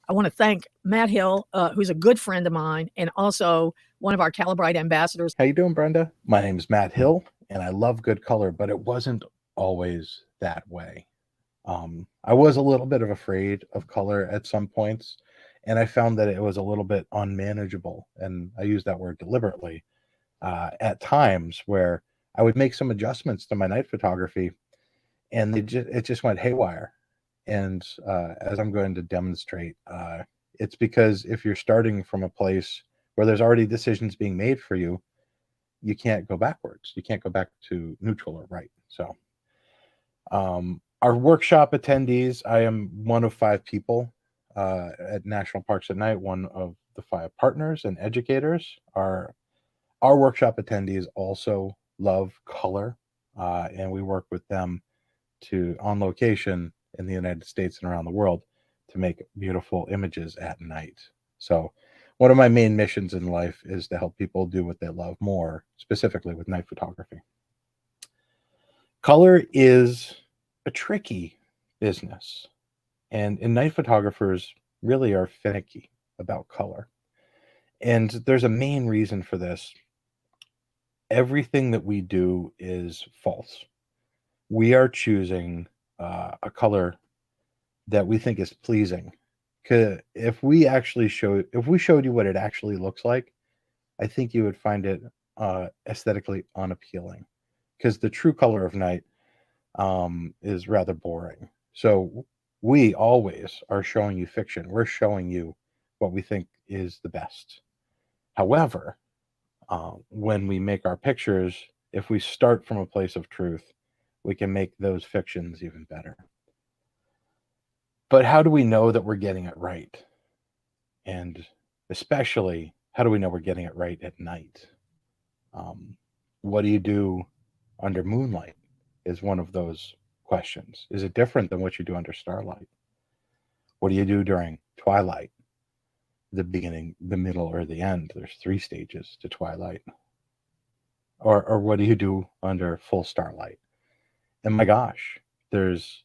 I want to thank Matt Hill, who's a good friend of mine and also one of our Calibrite ambassadors. How you doing, Brenda? My name is Matt Hill, and I love good color, but it wasn't always that way. I was a little bit of afraid of color at some points, and I found that it was a little bit unmanageable, and I use that word deliberately, at times where I would make some adjustments to my night photography, and it just went haywire. And as I'm going to demonstrate, it's because if you're starting from a place where there's already decisions being made for you, you can't go backwards. You can't go back to neutral or right. So, our workshop attendees, I am one of 5 people at National Parks at Night, one of the 5 partners and educators. Our workshop attendees also love color, and we work with them to on location in the United States and around the world to make beautiful images at night. So, one of my main missions in life is to help people do what they love more, specifically with night photography. Color is a tricky business, and night photographers really are finicky about color. And there's a main reason for this. Everything that we do is false. We are choosing a color that we think is pleasing. 'Cause if we showed you what it actually looks like, I think you would find it aesthetically unappealing. Because the true color of night is rather boring. So we always are showing you fiction. We're showing you what we think is the best. However, when we make our pictures, if we start from a place of truth, we can make those fictions even better. But how do we know that we're getting it right? And especially, how do we know we're getting it right at night? Um, what do you do under moonlight? Is one of those questions. Is it different than what you do under starlight? What do you do during twilight? The beginning, the middle, or the end? There's 3 stages to twilight. Or what do you do under full starlight? And my gosh, there's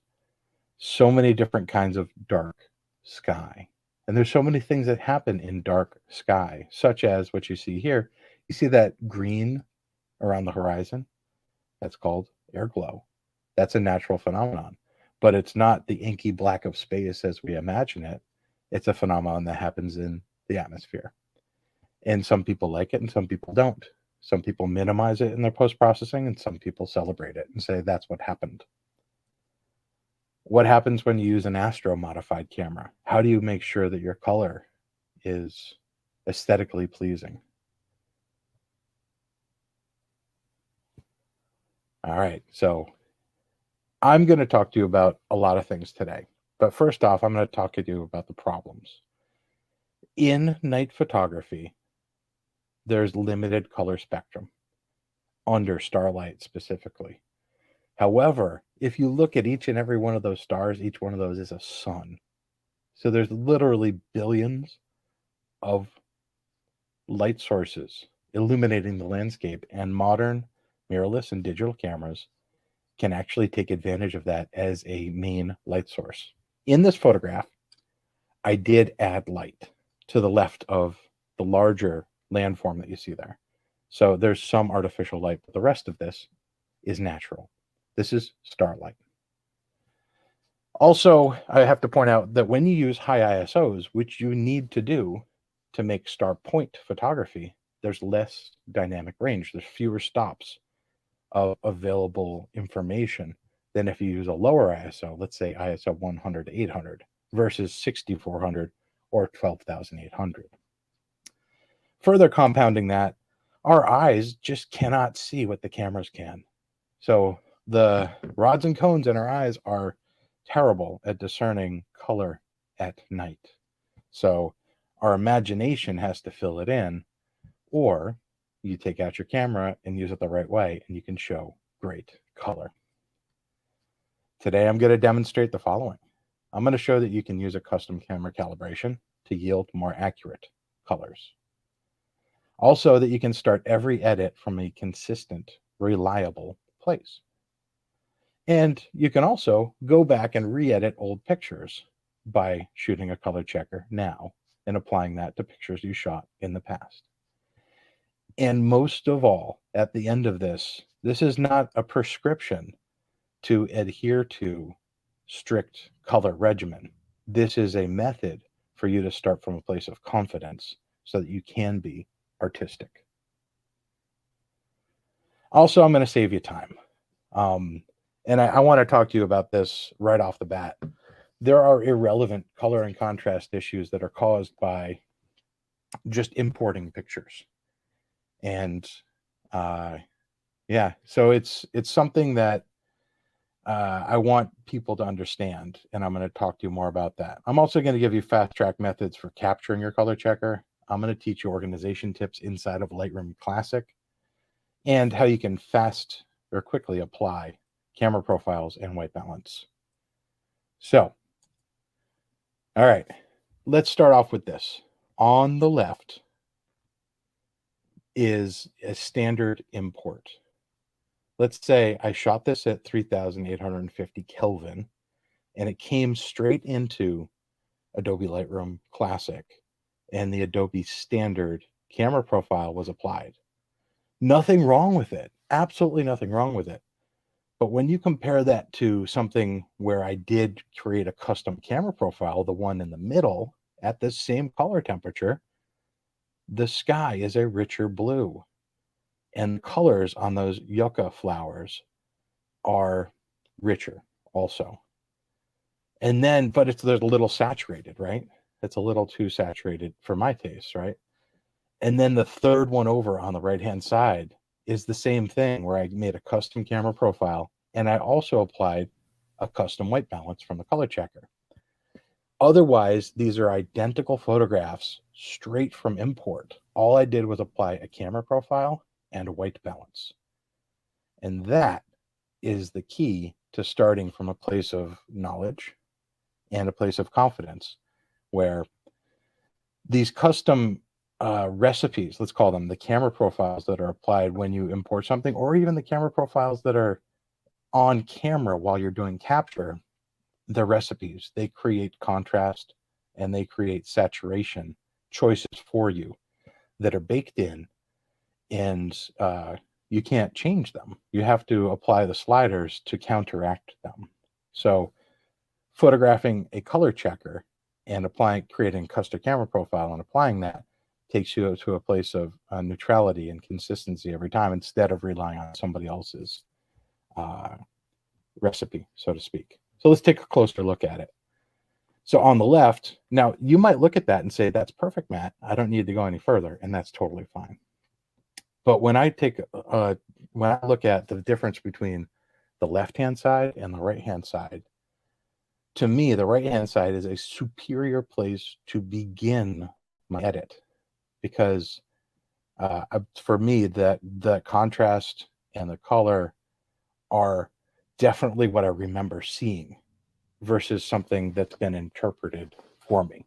so many different kinds of dark sky. And there's so many things that happen in dark sky, such as what you see here. You see that green around the horizon? That's called air glow. That's a natural phenomenon, but it's not the inky black of space as we imagine it. It's a phenomenon that happens in the atmosphere. And some people like it and some people don't. Some people minimize it in their post processing and some people celebrate it and say that's what happened. What happens when you use an astro modified camera? How do you make sure that your color is aesthetically pleasing? All right, so I'm going to talk to you about a lot of things today. But first off, I'm going to talk to you about the problems. In night photography, there's limited color spectrum, under starlight specifically. However, if you look at each and every one of those stars, each one of those is a sun. So there's literally billions of light sources illuminating the landscape, and modern mirrorless and digital cameras can actually take advantage of that as a main light source. In this photograph, I did add light to the left of the larger landform that you see there. So there's some artificial light, but the rest of this is natural. This is starlight. Also, I have to point out that when you use high ISOs, which you need to do to make star point photography, there's less dynamic range. There's fewer stops of available information than if you use a lower ISO, let's say ISO 100 to 800 versus 6400 or 12,800. Further compounding that, our eyes just cannot see what the cameras can. So the rods and cones in our eyes are terrible at discerning color at night. So our imagination has to fill it in, or you take out your camera and use it the right way, and you can show great color. Today, I'm going to demonstrate the following. I'm going to show that you can use a custom camera calibration to yield more accurate colors. Also, that you can start every edit from a consistent, reliable place. And you can also go back and re-edit old pictures by shooting a color checker now and applying that to pictures you shot in the past. And most of all, at the end of this is not a prescription to adhere to strict color regimen. This is a method for you to start from a place of confidence so that you can be artistic. Also, I'm going to save you time. And I want to talk to you about this right off the bat. There are irrelevant color and contrast issues that are caused by just importing pictures. And yeah, so it's something that I want people to understand, and I'm going to talk to you more about that. I'm also going to give you fast track methods for capturing your color checker. I'm going to teach you organization tips inside of Lightroom Classic and how you can fast or quickly apply camera profiles and white balance. So, all right, let's start off with this. On the left is a standard import. Let's say I shot this at 3,850 Kelvin and it came straight into Adobe Lightroom Classic and the Adobe standard camera profile was applied. Nothing wrong with it. Absolutely nothing wrong with it. But when you compare that to something where I did create a custom camera profile, the one in the middle at the same color temperature, the sky is a richer blue. And the colors on those yucca flowers are richer also. And then, but there's a little saturated, right? It's a little too saturated for my taste, right? And then the third one over on the right-hand side is the same thing where I made a custom camera profile and I also applied a custom white balance from the color checker. Otherwise, these are identical photographs straight from import. All I did was apply a camera profile and a white balance. And that is the key to starting from a place of knowledge and a place of confidence, where these custom recipes, let's call them the camera profiles that are applied when you import something, or even the camera profiles that are on camera while you're doing capture, the recipes, they create contrast and they create saturation choices for you that are baked in, and you can't change them. You have to apply the sliders to counteract them. So photographing a color checker and creating custom camera profile and applying that takes you to a place of neutrality and consistency every time, instead of relying on somebody else's recipe, so to speak. So let's take a closer look at it. So on the left, now you might look at that and say, that's perfect, Matt. I don't need to go any further. And that's totally fine. But when I look at the difference between the left-hand side and the right-hand side, to me, the right-hand side is a superior place to begin my edit, because for me, the contrast and the color are definitely what I remember seeing versus something that's been interpreted for me.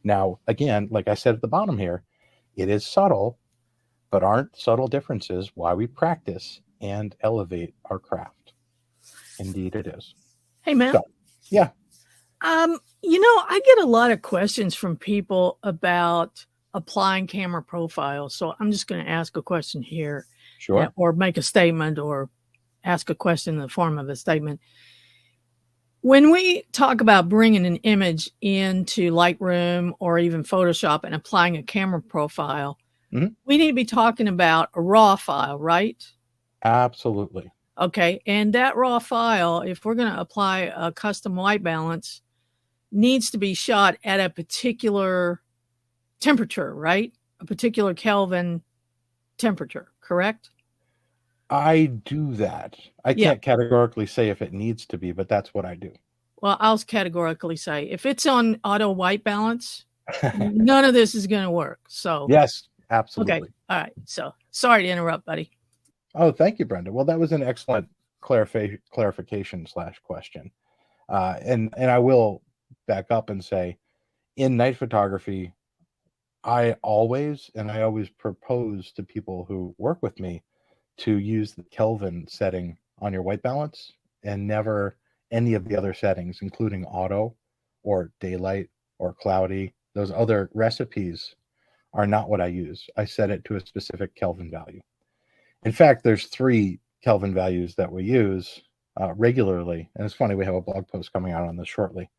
Now, again, like I said at the bottom here, it is subtle, but aren't subtle differences why we practice and elevate our craft? Indeed it is. Hey, Matt. So, yeah. I get a lot of questions from people about applying camera profiles. So I'm just going to ask a question here. Sure. Or make a statement, or ask a question in the form of a statement. When we talk about bringing an image into Lightroom or even Photoshop and applying a camera profile, we need to be talking about a raw file, right? Absolutely. Okay. And that raw file, if we're going to apply a custom white balance, needs to be shot at a particular temperature, right? A particular Kelvin temperature, correct? I do that. I can't categorically say if it needs to be, but that's what I do. Well, I'll categorically say if it's on auto white balance, none of this is going to work. So yes, absolutely. Okay. All right. So sorry to interrupt, buddy. Oh, thank you, Brenda. Well, that was an excellent clarification / question. And I will back up and say, in night photography, I always propose to people who work with me to use the Kelvin setting on your white balance and never any of the other settings, including auto or daylight or cloudy. Those other recipes are not what I use. I set it to a specific Kelvin value. In fact, there's 3 Kelvin values that we use regularly. And it's funny, we have a blog post coming out on this shortly.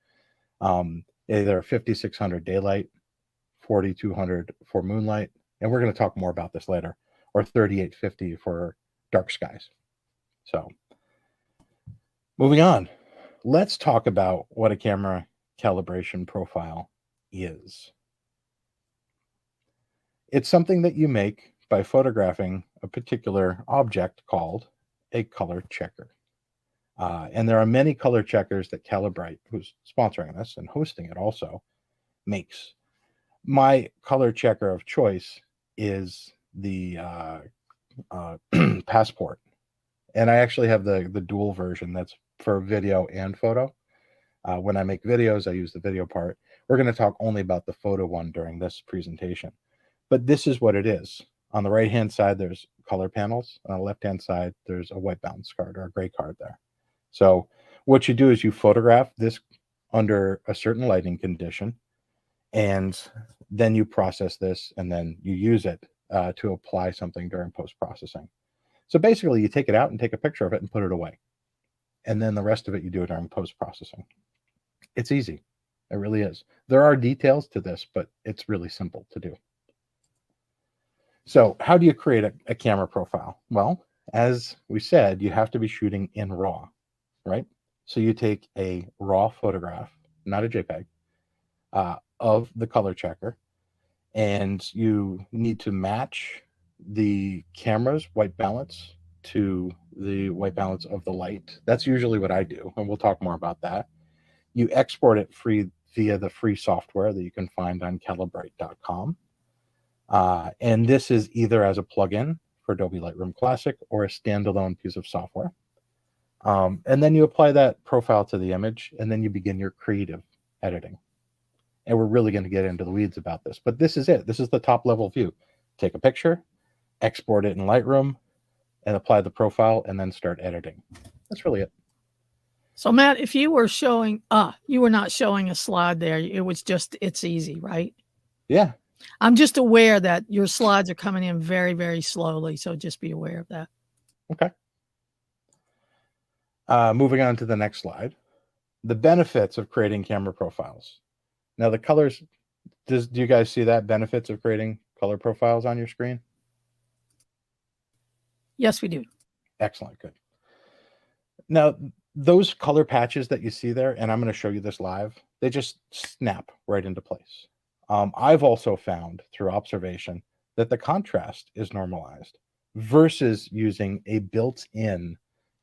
Either 5600 daylight, 4200 for moonlight, and we're going to talk more about this later, or 3850 for dark skies. So moving on, let's talk about what a camera calibration profile is. It's something that you make by photographing a particular object called a color checker. And there are many color checkers that Calibrite, who's sponsoring this and hosting it also, makes. My color checker of choice is the Passport. And I actually have the dual version that's for video and photo. When I make videos, I use the video part. We're going to talk only about the photo one during this presentation. But this is what it is. On the right-hand side, there's color panels. On the left-hand side, there's a white balance card or a gray card there. So what you do is you photograph this under a certain lighting condition, and then you process this, and then you use it to apply something during post-processing. So basically, you take it out and take a picture of it and put it away. And then the rest of it, you do it during post-processing. It's easy. It really is. There are details to this, but it's really simple to do. So how do you create a camera profile? Well, as we said, you have to be shooting in RAW, right? So you take a RAW photograph, not a JPEG, of the color checker, and you need to match the camera's white balance to the white balance of the light. That's usually what I do, and we'll talk more about that. You export it free via the free software that you can find on Calibrite.com. And this is either as a plugin for Adobe Lightroom Classic or a standalone piece of software. And then you apply that profile to the image, and then you begin your creative editing. And we're really going to get into the weeds about this, but this is it. This is the top level view. Take a picture, export it in Lightroom, and apply the profile, and then start editing. That's really it. So Matt, if you were showing, you were not showing a slide there. It was just, it's easy, right? Yeah. I'm just aware that your slides are coming in very, very slowly. So just be aware of that. Okay. Moving on to the next slide. The benefits of creating camera profiles. Now the colors, do you guys see that? Benefits of creating color profiles on your screen? Yes, we do. Excellent, good. Now, those color patches that you see there, and I'm going to show you this live, they just snap right into place. I've also found through observation that the contrast is normalized versus using a built-in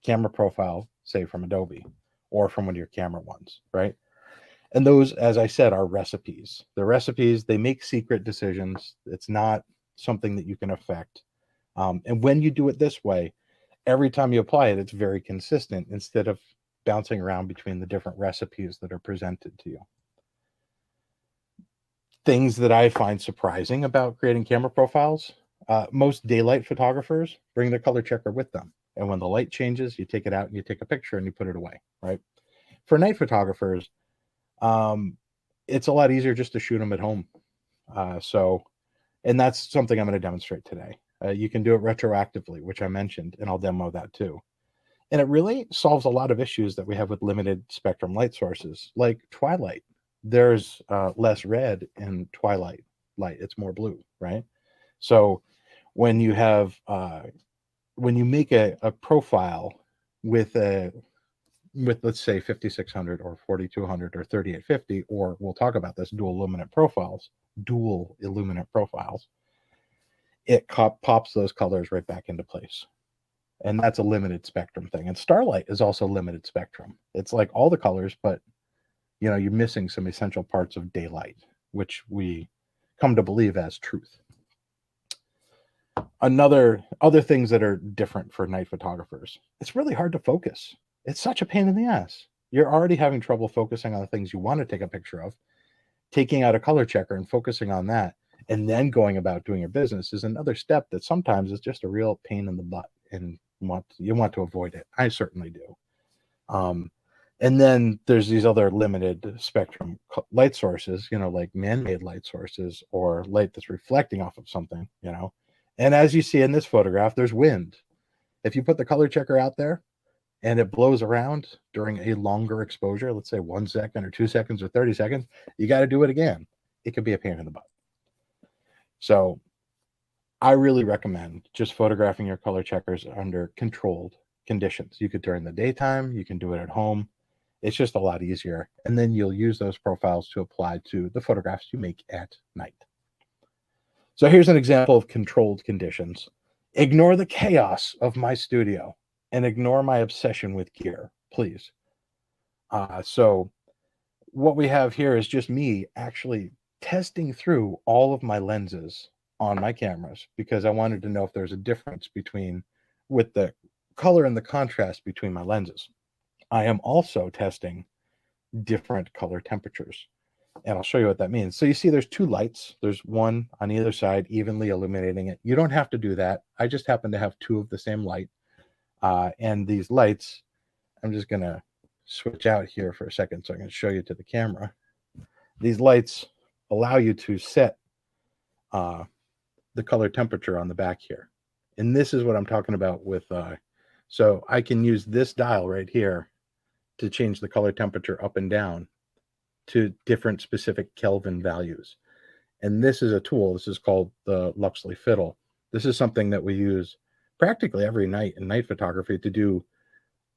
camera profile, say from Adobe or from one of your camera ones, right? And those, as I said, are recipes. The recipes, they make secret decisions. It's not something that you can affect. And when you do it this way, every time you apply it, it's very consistent instead of bouncing around between the different recipes that are presented to you. Things that I find surprising about creating camera profiles, most daylight photographers bring their color checker with them. And when the light changes, you take it out and you take a picture and you put it away, right? For night photographers, it's a lot easier just to shoot them at home. And that's something I'm going to demonstrate today. You can do it retroactively, which I mentioned, and I'll demo that too. And it really solves a lot of issues that we have with limited spectrum light sources, like twilight. There's less red in twilight light; it's more blue, right? So when you have when you make a profile with let's say 5600 or 4200 or 3850, or we'll talk about this, dual illuminant profiles, it pops those colors right back into place. And that's a limited spectrum thing. And starlight is also limited spectrum. It's like all the colors, but you're missing some essential parts of daylight, which we come to believe as truth. Other things that are different for night photographers, it's really hard to focus. It's such a pain in the ass. You're already having trouble focusing on the things you want to take a picture of. Taking out a color checker and focusing on that, and then going about doing your business is another step that sometimes is just a real pain in the butt, and you want to avoid it. I certainly do. And then there's these other limited spectrum light sources, like man-made light sources or light that's reflecting off of something, And as you see in this photograph, there's wind. If you put the color checker out there and it blows around during a longer exposure, let's say 1 second or 2 seconds or 30 seconds, you got to do it again. It could be a pain in the butt. So I really recommend just photographing your color checkers under controlled conditions. You could during the daytime, you can do it at home. It's just a lot easier. And then you'll use those profiles to apply to the photographs you make at night. So here's an example of controlled conditions. Ignore the chaos of my studio and ignore my obsession with gear, please. So what we have here is just me actually testing through all of my lenses on my cameras because I wanted to know if there's a difference with the color and the contrast between my lenses. I am also testing different color temperatures, and I'll show you what that means. So you see there's two lights. There's one on either side evenly illuminating it. You don't have to do that. I just happen to have two of the same light. And these lights, I'm just going to switch out here for a second so I can show you to the camera. These lights allow you to set the color temperature on the back here. And this is what I'm talking about with, so I can use this dial right here to change the color temperature up and down to different specific Kelvin values. And this is a tool. This is called the Luxley Fiddle. This is something that we use practically every night in night photography to do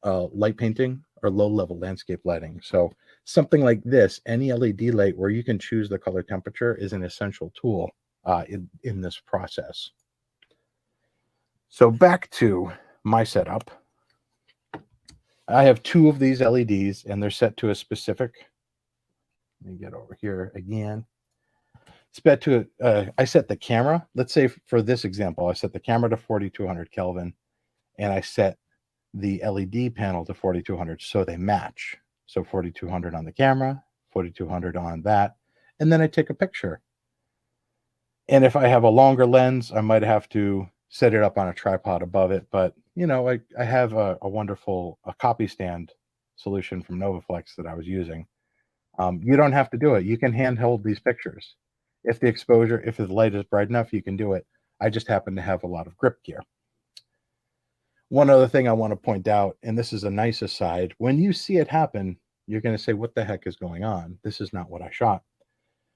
light painting or low-level landscape lighting. So something like this, any LED light where you can choose the color temperature is an essential tool in this process. So back to my setup. I have two of these LEDs and they're set to a specific, let me get over here again. I set the camera, let's say for this example, I set the camera to 4200 Kelvin and I set the LED panel to 4200 so they match. So 4200 on the camera, 4200 on that, and then I take a picture. And if I have a longer lens, I might have to set it up on a tripod above it. But, I have a wonderful copy stand solution from Novaflex that I was using. You don't have to do it. You can handhold these pictures. If the light is bright enough, you can do it. I just happen to have a lot of grip gear. One other thing I want to point out, and this is a nice aside, when you see it happen, you're going to say, what the heck is going on? This is not what I shot.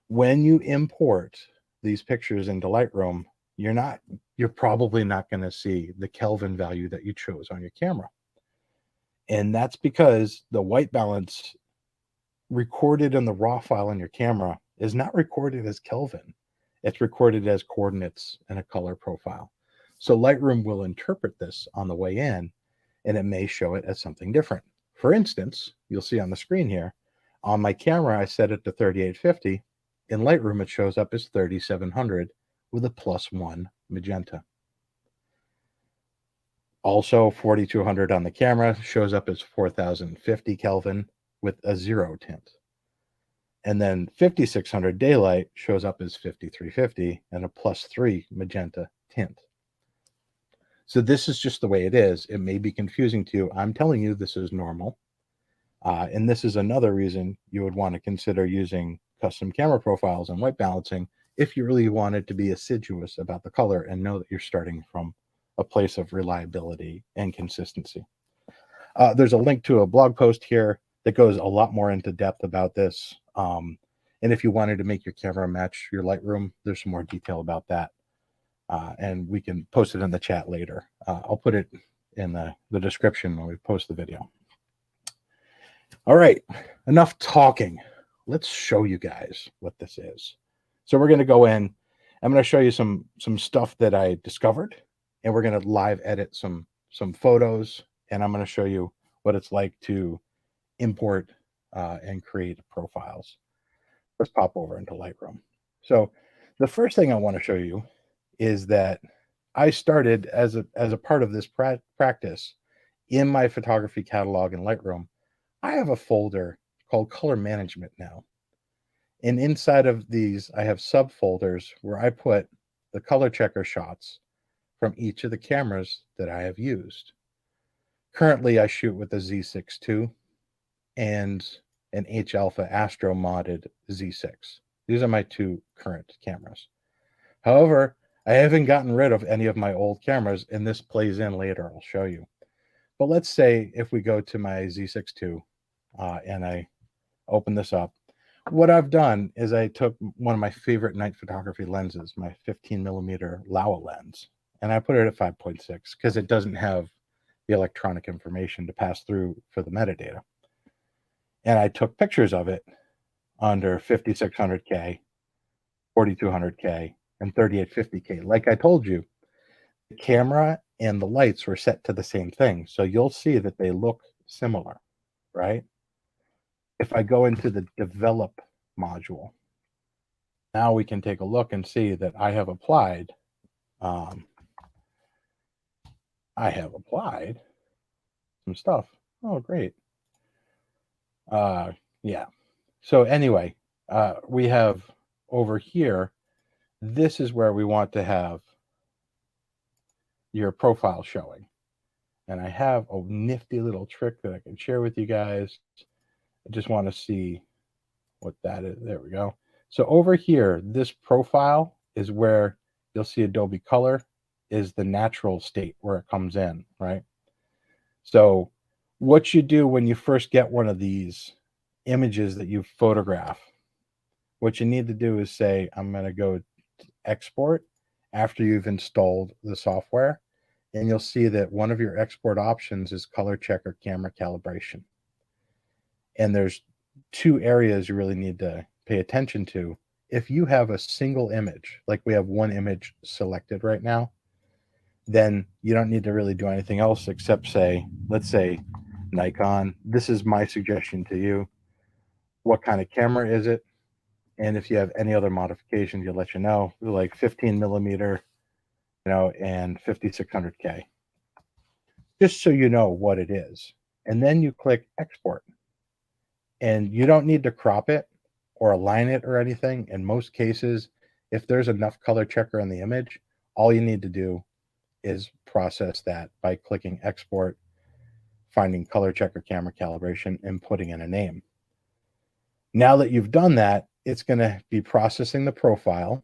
When you import these pictures into Lightroom, you're probably not going to see the Kelvin value that you chose on your camera. And that's because the white balance recorded in the raw file on your camera is not recorded as Kelvin. It's recorded as coordinates and a color profile. So Lightroom will interpret this on the way in, and it may show it as something different. For instance, you'll see on the screen here, on my camera, I set it to 3850. In Lightroom, it shows up as 3700 with a +1 magenta. Also, 4200 on the camera shows up as 4050 Kelvin with a 0 tint. And then 5600 daylight shows up as 5350 and a +3 magenta tint. So this is just the way it is. It may be confusing to you. I'm telling you this is normal. And this is another reason you would want to consider using custom camera profiles and white balancing if you really wanted to be assiduous about the color and know that you're starting from a place of reliability and consistency. There's a link to a blog post here that goes a lot more into depth about this. And if you wanted to make your camera match your Lightroom, there's some more detail about that. And we can post it in the chat later. I'll put it in the description when we post the video. All right, enough talking. Let's show you guys what this is. So we're going to go in. I'm going to show you some stuff that I discovered, and we're going to live edit some photos, and I'm going to show you what it's like to import and create profiles. Let's pop over into Lightroom. So the first thing I want to show you is that I started as a part of this practice in my photography catalog in Lightroom. I have a folder called Color Management now. And inside of these, I have subfolders where I put the color checker shots from each of the cameras that I have used. Currently, I shoot with a Z6 II, and an H Alpha Astro modded Z6. These are my two current cameras. However, I haven't gotten rid of any of my old cameras, and this plays in later. I'll show you. But let's say if we go to my Z6 II and I open this up, what I've done is I took one of my favorite night photography lenses, my 15 millimeter Laowa lens, and I put it at 5.6 because it doesn't have the electronic information to pass through for the metadata. And I took pictures of it under 5600K, 4200K, and 3850K. Like I told you, the camera and the lights were set to the same thing. So you'll see that they look similar, right? If I go into the develop module, now we can take a look and see that I have applied some stuff. Oh, great. Yeah. So anyway, we have over here, this is where we want to have your profile showing. And I have a nifty little trick that I can share with you guys. I just want to see what that is. There we go. So over here, this profile is where you'll see Adobe Color is the natural state where it comes in, right? So what you do when you first get one of these images that you photograph, what you need to do is say, I'm going to go to export after you've installed the software. And you'll see that one of your export options is color checker camera calibration. And there's two areas you really need to pay attention to. If you have a single image, like we have one image selected right now, then you don't need to really do anything else except say, let's say Nikon, this is my suggestion to you. What kind of camera is it? And if you have any other modifications, you'll let you know, like 15 millimeter, and 5600K, just so you know what it is. And then you click export. And you don't need to crop it or align it or anything. In most cases, if there's enough color checker in the image, all you need to do is process that by clicking export, finding color checker camera calibration, and putting in a name. Now that you've done that, it's going to be processing the profile,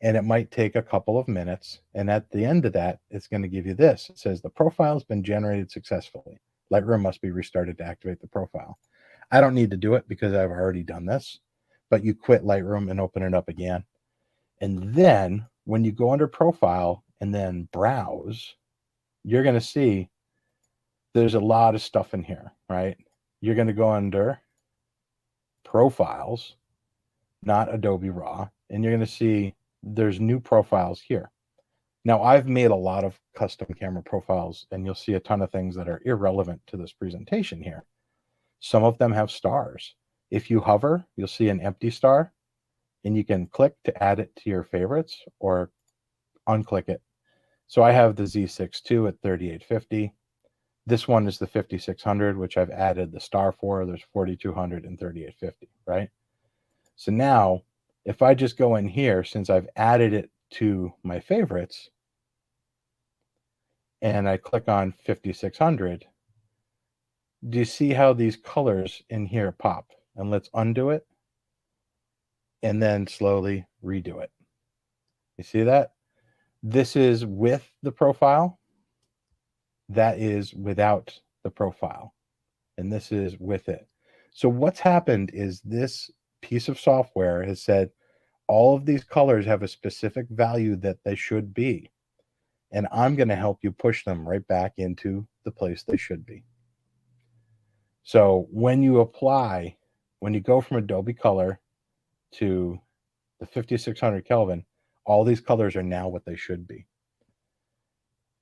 and it might take a couple of minutes. And at the end of that, it's going to give you this. It says the profile has been generated successfully. Lightroom must be restarted to activate the profile. I don't need to do it because I've already done this, but you quit Lightroom and open it up again. And then when you go under profile and then browse, you're going to see there's a lot of stuff in here, right? You're going to go under profiles, not Adobe Raw, and you're going to see there's new profiles here. Now, I've made a lot of custom camera profiles, and you'll see a ton of things that are irrelevant to this presentation here. Some of them have stars. If you hover, you'll see an empty star, and you can click to add it to your favorites or unclick it. So I have the Z6 II at 3850. This one is the 5600, which I've added the star for. There's 4200 and 3850, right? So now, if I just go in here, since I've added it to my favorites, and I click on 5600, do you see how these colors in here pop? And let's undo it and then slowly redo it. You see that? This is with the profile. That is without the profile. And this is with it. So what's happened is this piece of software has said all of these colors have a specific value that they should be. And I'm going to help you push them right back into the place they should be. So when you apply, when you go from Adobe Color to the 5600 Kelvin, all these colors are now what they should be.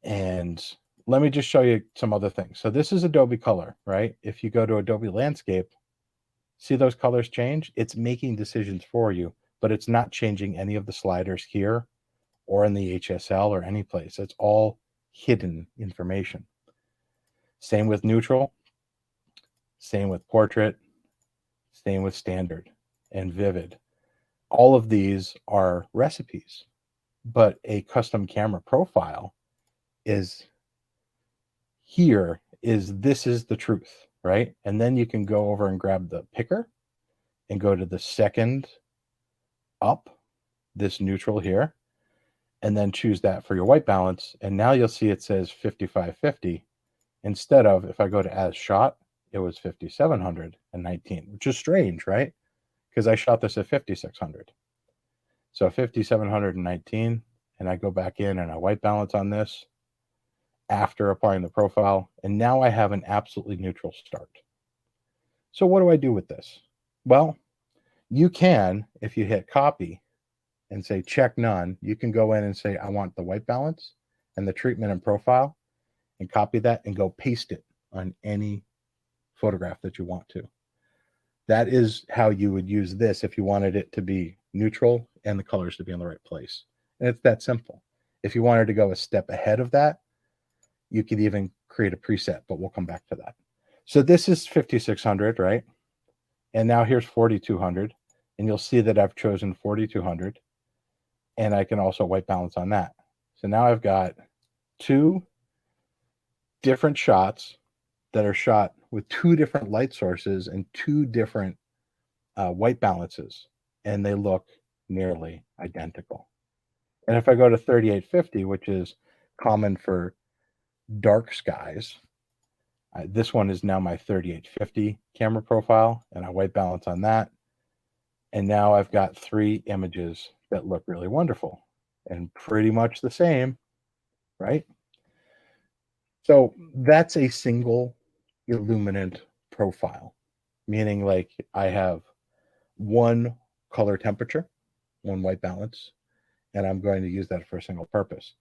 And let me just show you some other things. So this is Adobe Color, right? If you go to Adobe Landscape, see those colors change? It's making decisions for you, but it's not changing any of the sliders here or in the HSL or any place. It's all hidden information. Same with neutral, same with portrait, same with standard and vivid. All of these are recipes, but a custom camera profile is here, this is the truth. right? And then you can go over and grab the picker and go to the second up, this neutral here, and then choose that for your white balance. And now you'll see it says 5550 instead of, if I go to as shot, it was 5719, which is strange, right? Because I shot this at 5600. So 5719, and I go back in and I white balance on this after applying the profile, and now I have an absolutely neutral start. So what do I do with this? Well, you can, if you hit copy and say check none, you can go in and say I want the white balance and the treatment and profile, and copy that and go paste it on any photograph that you want to. That is how you would use this if you wanted it to be neutral and the colors to be in the right place. And it's that simple. If you wanted to go a step ahead of that, you could even create a preset, but we'll come back to that. So this is 5600, right? And now here's 4200, and you'll see that I've chosen 4200, and I can also white balance on that. So now I've got two different shots that are shot with two different light sources and two different white balances, and they look nearly identical. And if I go to 3850, which is common for dark skies, this one is now my 3850 camera profile, and I white balance on that. And now I've got three images that look really wonderful and pretty much the same, right? So that's a single illuminant profile, meaning like I have one color temperature, one white balance, and I'm going to use that for a single purpose.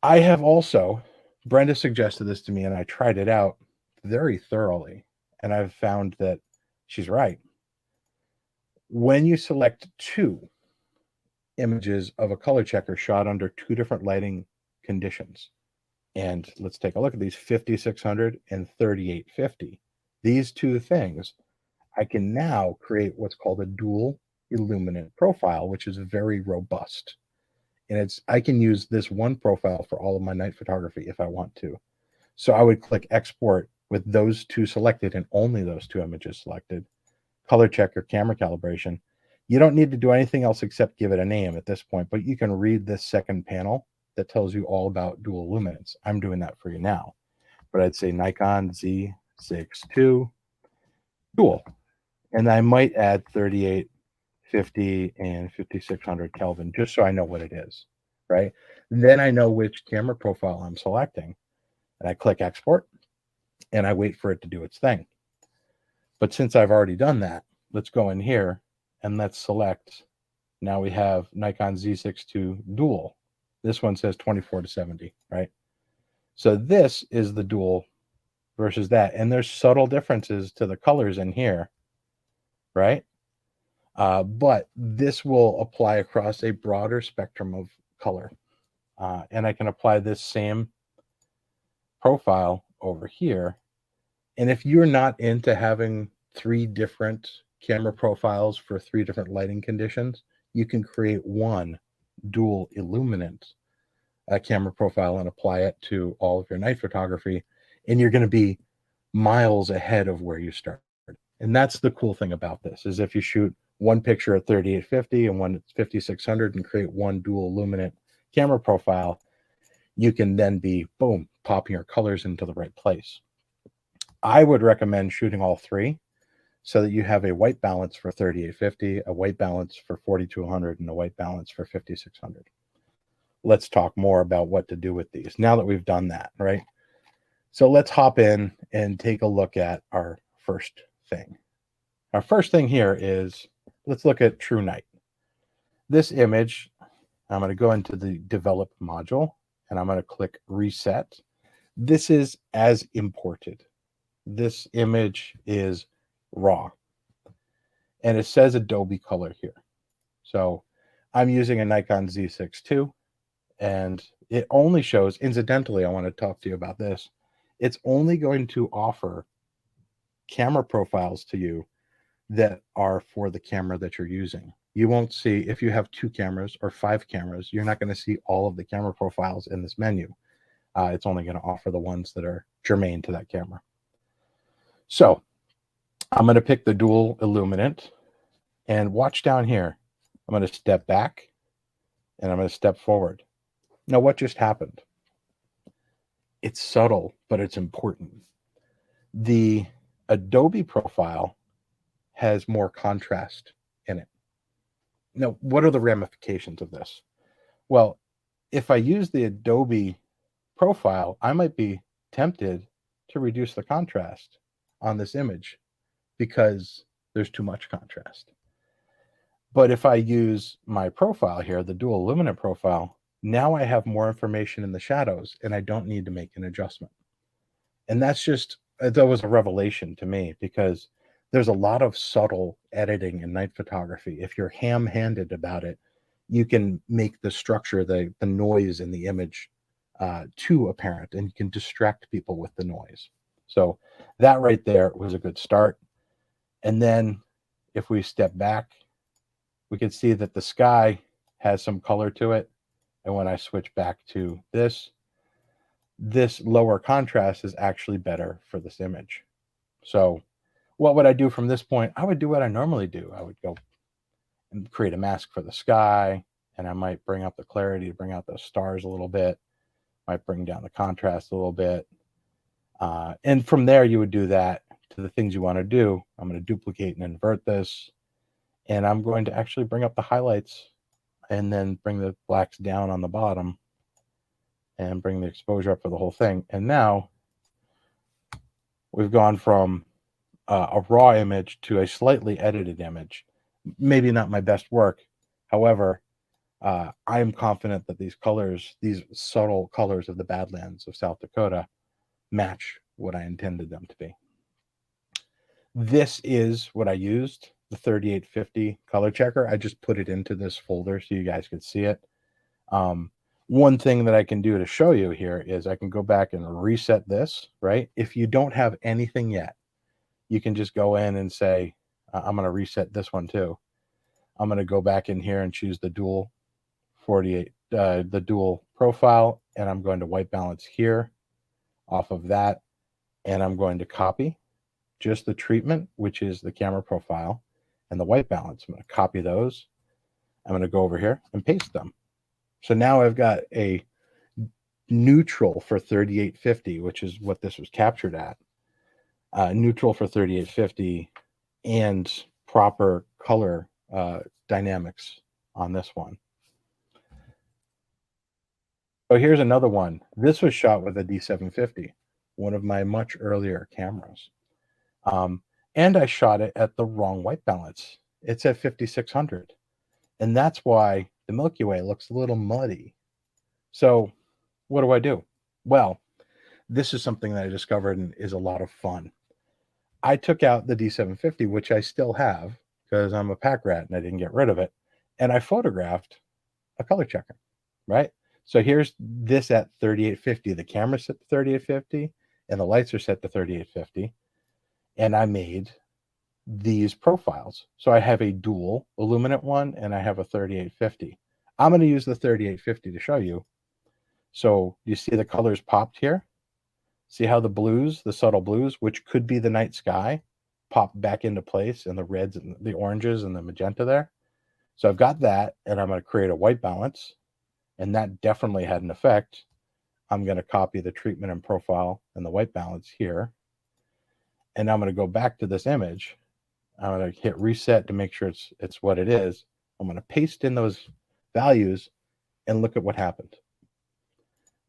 I have also, Brenda suggested this to me, and I tried it out very thoroughly, and I've found that she's right. When you select two images of a color checker shot under two different lighting conditions, and let's take a look at these 5600 and 3850, these two things, I can now create what's called a dual illuminant profile, which is very robust. And I can use this one profile for all of my night photography if I want to. So I would click export with those two selected and only those two images selected. Color checker, camera calibration. You don't need to do anything else except give it a name at this point, but you can read this second panel that tells you all about dual illuminance. I'm doing that for you now. But I'd say Nikon Z6 II dual. And I might add 3850 and 5600 Kelvin just so I know what it is, right? Then I know which camera profile I'm selecting. And I click export and I wait for it to do its thing. But since I've already done that, let's go in here and let's select. Now we have Nikon Z6 II dual. This one says 24-70, right? So this is the dual versus that. And there's subtle differences to the colors in here, right? But this will apply across a broader spectrum of color. And I can apply this same profile over here. And if you're not into having three different camera profiles for three different lighting conditions, you can create one dual illuminant camera profile and apply it to all of your night photography. And you're going to be miles ahead of where you started. And that's the cool thing about this, is if you shoot one picture at 3850 and one at 5600 and create one dual illuminant camera profile, you can then be, boom, popping your colors into the right place. I would recommend shooting all three so that you have a white balance for 3850, a white balance for 4200, and a white balance for 5600. Let's talk more about what to do with these now that we've done that, right? So let's hop in and take a look at our first thing. Our first thing here is, let's look at True Night. This image, I'm going to go into the develop module and I'm going to click reset. This is as imported. This image is raw and it says Adobe Color here. So I'm using a Nikon Z6 II and it only shows, incidentally, I want to talk to you about this. It's only going to offer camera profiles to you that are for the camera that you're using. You won't see, if you have two cameras or five cameras, you're not going to see all of the camera profiles in this menu. It's only going to offer the ones that are germane to that camera. So I'm going to pick the dual illuminant, and watch down here. I'm going to step back and I'm going to step forward. Now, what just happened? It's subtle, but it's important. The Adobe profile has more contrast in it. Now, what are the ramifications of this? Well, if I use the Adobe profile, I might be tempted to reduce the contrast on this image because there's too much contrast. But if I use my profile here, the dual illuminant profile, now I have more information in the shadows and I don't need to make an adjustment. And that was a revelation to me, because there's a lot of subtle editing in night photography. If you're ham-handed about it, you can make the structure, the noise in the image too apparent, and you can distract people with the noise. So that right there was a good start. And then if we step back, we can see that the sky has some color to it. And when I switch back to this lower contrast is actually better for this image. So what would I do from this point? I would do what I normally do. I would go and create a mask for the sky, and I might bring up the clarity to bring out those stars a little bit, might bring down the contrast a little bit. And from there, you would do that to the things you want to do. I'm going to duplicate and invert this, and I'm going to actually bring up the highlights and then bring the blacks down on the bottom and bring the exposure up for the whole thing. And now we've gone from a raw image to a slightly edited image. Maybe not my best work. However, I am confident that these colors, these subtle colors of the Badlands of South Dakota, match what I intended them to be. This is what I used, the 3850 color checker. I just put it into this folder so you guys could see it. One thing that I can do to show you here is I can go back and reset this, right? If you don't have anything yet, you can just go in and say, I'm going to reset this one too. I'm going to go back in here and choose the dual 48, the dual profile, and I'm going to white balance here off of that. And I'm going to copy just the treatment, which is the camera profile, and the white balance. I'm going to copy those. I'm going to go over here and paste them. So now I've got a neutral for 3850, which is what this was captured at. Neutral for 3850 and proper color dynamics on this one. So here's another one. This was shot with a D750, one of my much earlier cameras. And I shot it at the wrong white balance. It's at 5600. And that's why the Milky Way looks a little muddy. So what do I do? Well, this is something that I discovered and is a lot of fun. I took out the D750, which I still have because I'm a pack rat and I didn't get rid of it. And I photographed a color checker, right? So here's this at 3850. The camera's set to 3850 and the lights are set to 3850. And I made these profiles. So I have a dual illuminant one and I have a 3850. I'm going to use the 3850 to show you. So you see the colors popped here. See how the blues, the subtle blues, which could be the night sky, pop back into place, and the reds and the oranges and the magenta there. So I've got that, and I'm going to create a white balance, and that definitely had an effect. I'm going to copy the treatment and profile and the white balance here, and I'm going to go back to this image. I'm going to hit reset to make sure it's what it is. I'm going to paste in those values and look at what happened.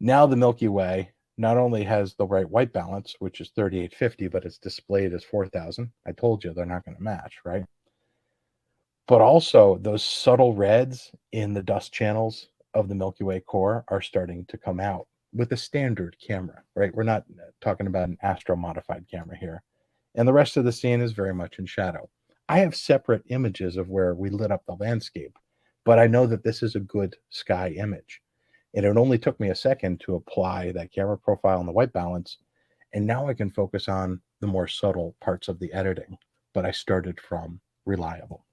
Now the Milky Way not only has the right white balance, which is 3850, but it's displayed as 4000. I told you they're not going to match, right? But also those subtle reds in the dust channels of the Milky Way core are starting to come out with a standard camera, right? We're not talking about an astro modified camera here. And the rest of the scene is very much in shadow. I have separate images of where we lit up the landscape, but I know that this is a good sky image. And it only took me a second to apply that camera profile and the white balance. And now I can focus on the more subtle parts of the editing, but I started from reliable.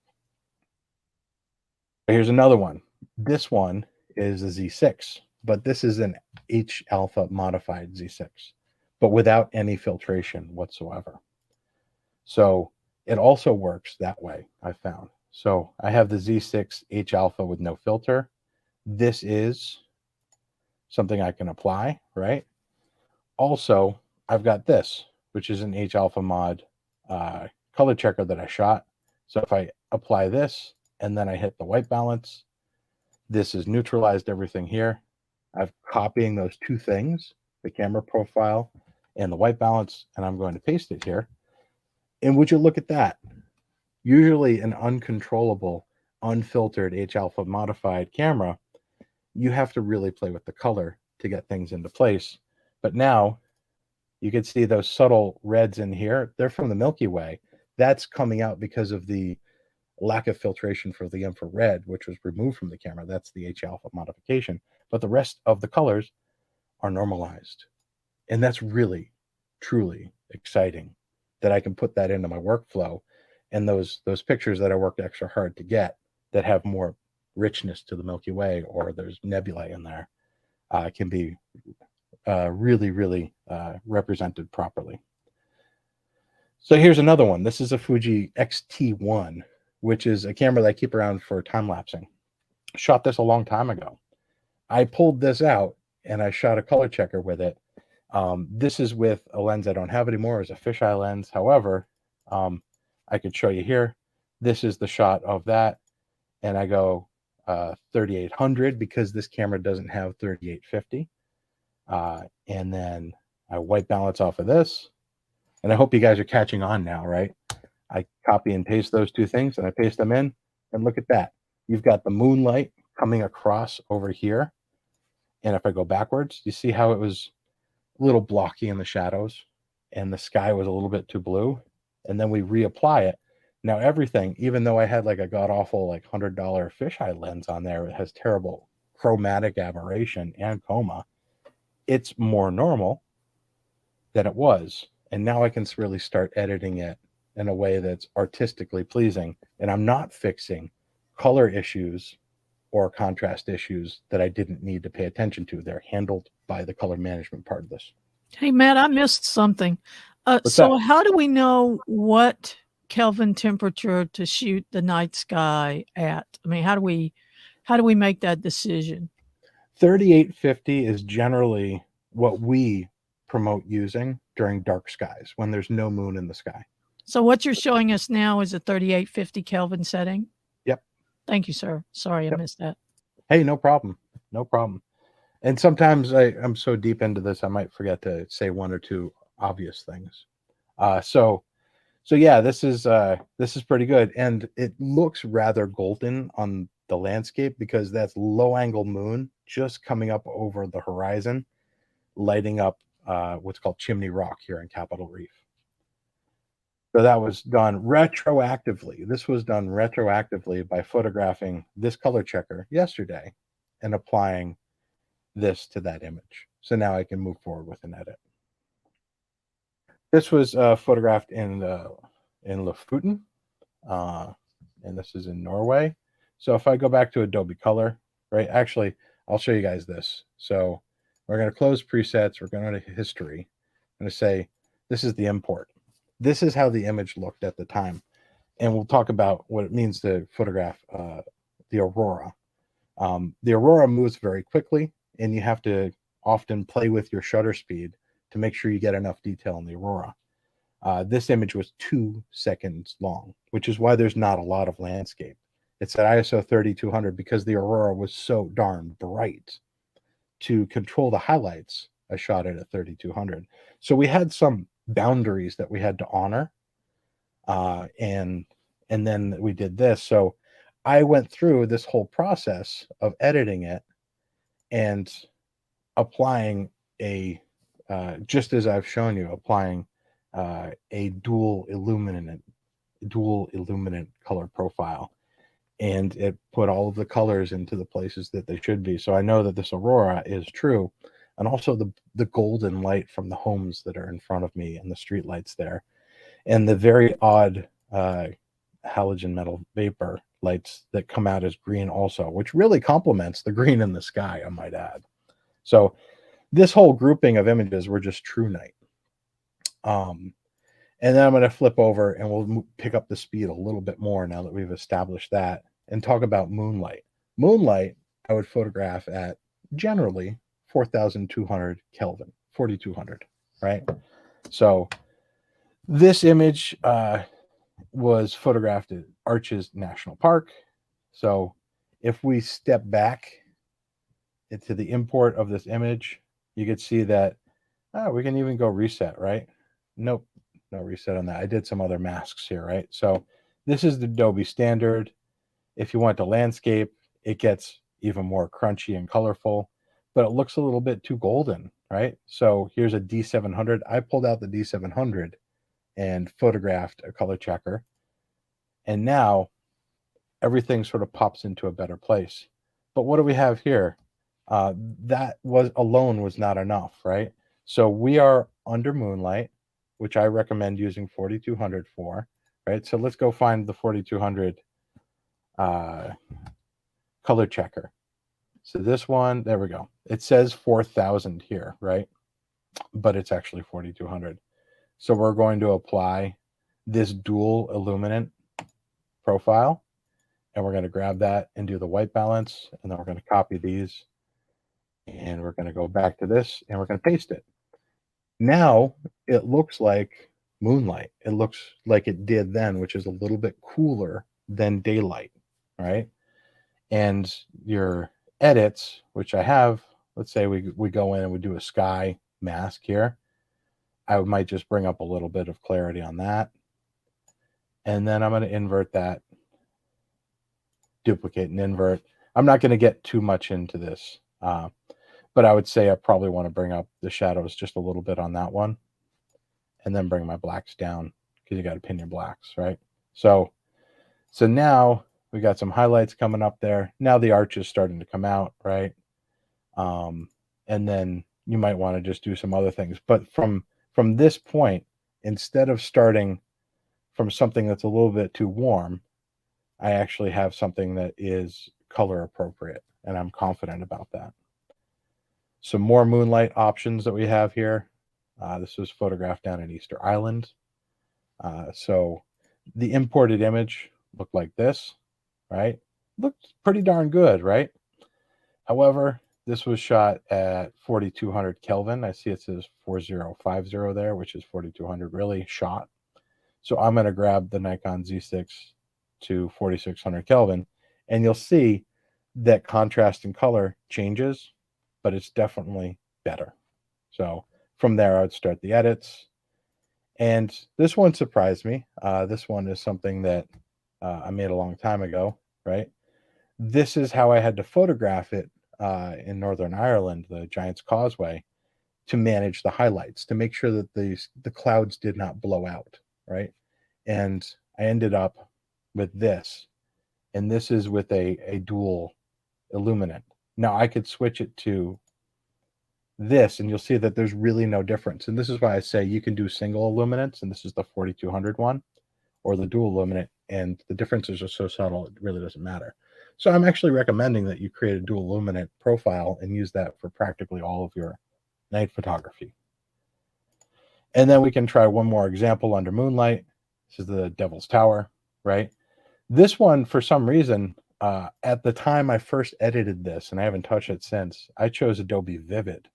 Here's another one. This one is a Z6, but this is an H alpha modified Z6, but without any filtration whatsoever. So it also works that way, I found. So I have the Z6 H Alpha with no filter. This is something I can apply, right? Also, I've got this, which is an H Alpha mod color checker that I shot. So if I apply this and then I hit the white balance, this is neutralized everything here. I'm copying those two things, the camera profile and the white balance, and I'm going to paste it here. And would you look at that? Usually an uncontrollable, unfiltered H Alpha modified camera, you have to really play with the color to get things into place. But now you can see those subtle reds in here. They're from the Milky Way. That's coming out because of the lack of filtration for the infrared, which was removed from the camera. That's the H Alpha modification. But the rest of the colors are normalized. And that's really, truly exciting that I can put that into my workflow. And those pictures that I worked extra hard to get that have more richness to the Milky Way, or there's nebulae in there, can be really, really represented properly. So here's another one. This is a Fuji X-T1, which is a camera that I keep around for time lapsing. Shot this a long time ago. I pulled this out and I shot a color checker with it. This is with a lens I don't have anymore, as a fisheye lens. However, I could show you here. This is the shot of that, and I go 3800 because this camera doesn't have 3850. And then I white balance off of this, and I hope you guys are catching on now, right? I copy and paste those two things, and I paste them in, and look at that. You've got the moonlight coming across over here, and if I go backwards, you see how it was a little blocky in the shadows, and the sky was a little bit too blue, and then we reapply it. Now everything, even though I had like a god-awful like $100 fisheye lens on there, it has terrible chromatic aberration and coma, it's more normal than it was. And now I can really start editing it in a way that's artistically pleasing. And I'm not fixing color issues or contrast issues that I didn't need to pay attention to. They're handled by the color management part of this. Hey, Matt, I missed something. So how do we know what Kelvin temperature to shoot the night sky at? I mean, how do we make that decision? 3850 is generally what we promote using during dark skies when there's no moon in the sky. So what you're showing us now is a 3850 Kelvin setting? Yep. Thank you, sir. Sorry, I missed that. Hey, no problem. No problem. And sometimes I'm so deep into this, I might forget to say one or two obvious things. So yeah, this is pretty good. And it looks rather golden on the landscape because that's low angle moon just coming up over the horizon, lighting up what's called Chimney Rock here in Capitol Reef. So that was done retroactively. This was done retroactively by photographing this color checker yesterday and applying this to that image. So now I can move forward with an edit. This was photographed in Lofoten, and this is in Norway. So if I go back to Adobe Color, right? Actually, I'll show you guys this. So we're going to close presets. We're going to history. I'm going to say this is the import. This is how the image looked at the time, and we'll talk about what it means to photograph the aurora. The aurora moves very quickly, and you have to often play with your shutter speed to make sure you get enough detail in the aurora. This image was 2 seconds long, which is why there's not a lot of landscape. It's at ISO 3200 because the aurora was so darn bright. To control the highlights, I shot it at 3200. So we had some boundaries that we had to honor, and then we did this. So I went through this whole process of editing it and applying a just as I've shown you, applying a dual illuminant color profile, and it put all of the colors into the places that they should be. So I know that this aurora is true, and also the golden light from the homes that are in front of me and the street lights there, and the very odd halogen metal vapor lights that come out as green also, which really complements the green in the sky, I might add. So this whole grouping of images were just true night. And then I'm going to flip over and we'll pick up the speed a little bit more now that we've established that, and talk about moonlight. Moonlight, I would photograph at generally 4,200 Kelvin, 4,200, right? So this image was photographed at Arches National Park. So if we step back into the import of this image, you could see that we can even go reset, right? Nope, no reset on that. I did some other masks here, right? So this is the Adobe standard. If you want to landscape, it gets even more crunchy and colorful, but it looks a little bit too golden, right? So here's a D700. I pulled out the D700 and photographed a color checker. And now everything sort of pops into a better place. But what do we have here? That was alone was not enough, right? So we are under moonlight, which I recommend using 4200 for, right? So let's go find the 4200 color checker. So this one, there we go. It says 4000 here, right? But it's actually 4200. So we're going to apply this dual illuminant profile, and we're going to grab that and do the white balance, and then we're going to copy these, and we're going to go back to this, and we're going to paste it. Now it looks like moonlight. It looks like it did then, which is a little bit cooler than daylight, right? And your edits, which I have, let's say we go in and we do a sky mask here. I might just bring up a little bit of clarity on that. And then I'm going to invert that, duplicate and invert. I'm not going to get too much into this, but I would say I probably want to bring up the shadows just a little bit on that one, and then bring my blacks down, because you got to pin your blacks, right? So now we got some highlights coming up there. Now the arch is starting to come out, right? And then you might want to just do some other things. But from this point, instead of starting from something that's a little bit too warm, I actually have something that is color appropriate, and I'm confident about that. Some more moonlight options that we have here. This was photographed down in Easter Island. So the imported image looked like this, right? Looked pretty darn good, right? However, this was shot at 4200 Kelvin. I see it says 4050 there, which is 4200 really shot. So I'm going to grab the Nikon Z6 to 4600 Kelvin, and you'll see that contrast and color changes, but it's definitely better. So from there, I'd start the edits. And this one surprised me. This one is something that I made a long time ago, right? This is how I had to photograph it in Northern Ireland, the Giant's Causeway, to manage the highlights, to make sure that the clouds did not blow out, right? And I ended up with this, and this is with a dual illuminant. Now I could switch it to this, and you'll see that there's really no difference. And this is why I say you can do single illuminants, and this is the 4200 one, or the dual illuminant, and the differences are so subtle it really doesn't matter. So I'm actually recommending that you create a dual illuminant profile and use that for practically all of your night photography. And then we can try one more example under moonlight. This is the Devil's Tower, right? This one, for some reason, at the time I first edited this, and I haven't touched it since, I chose Adobe Vivid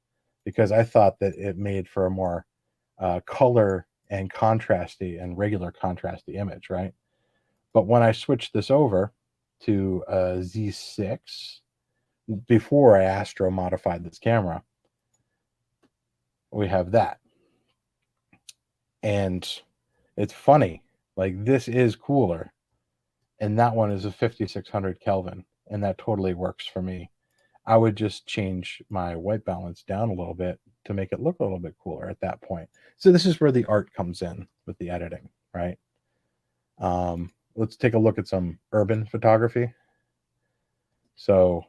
because I thought that it made for a more color and contrasty and regular contrasty image, right? But when I switched this over to a Z6, before I Astro modified this camera, we have that. And it's funny, like this is cooler, and that one is a 5600 Kelvin, and that totally works for me. I would just change my white balance down a little bit to make it look a little bit cooler at that point. So this is where the art comes in with the editing, right? Let's take a look at some urban photography. So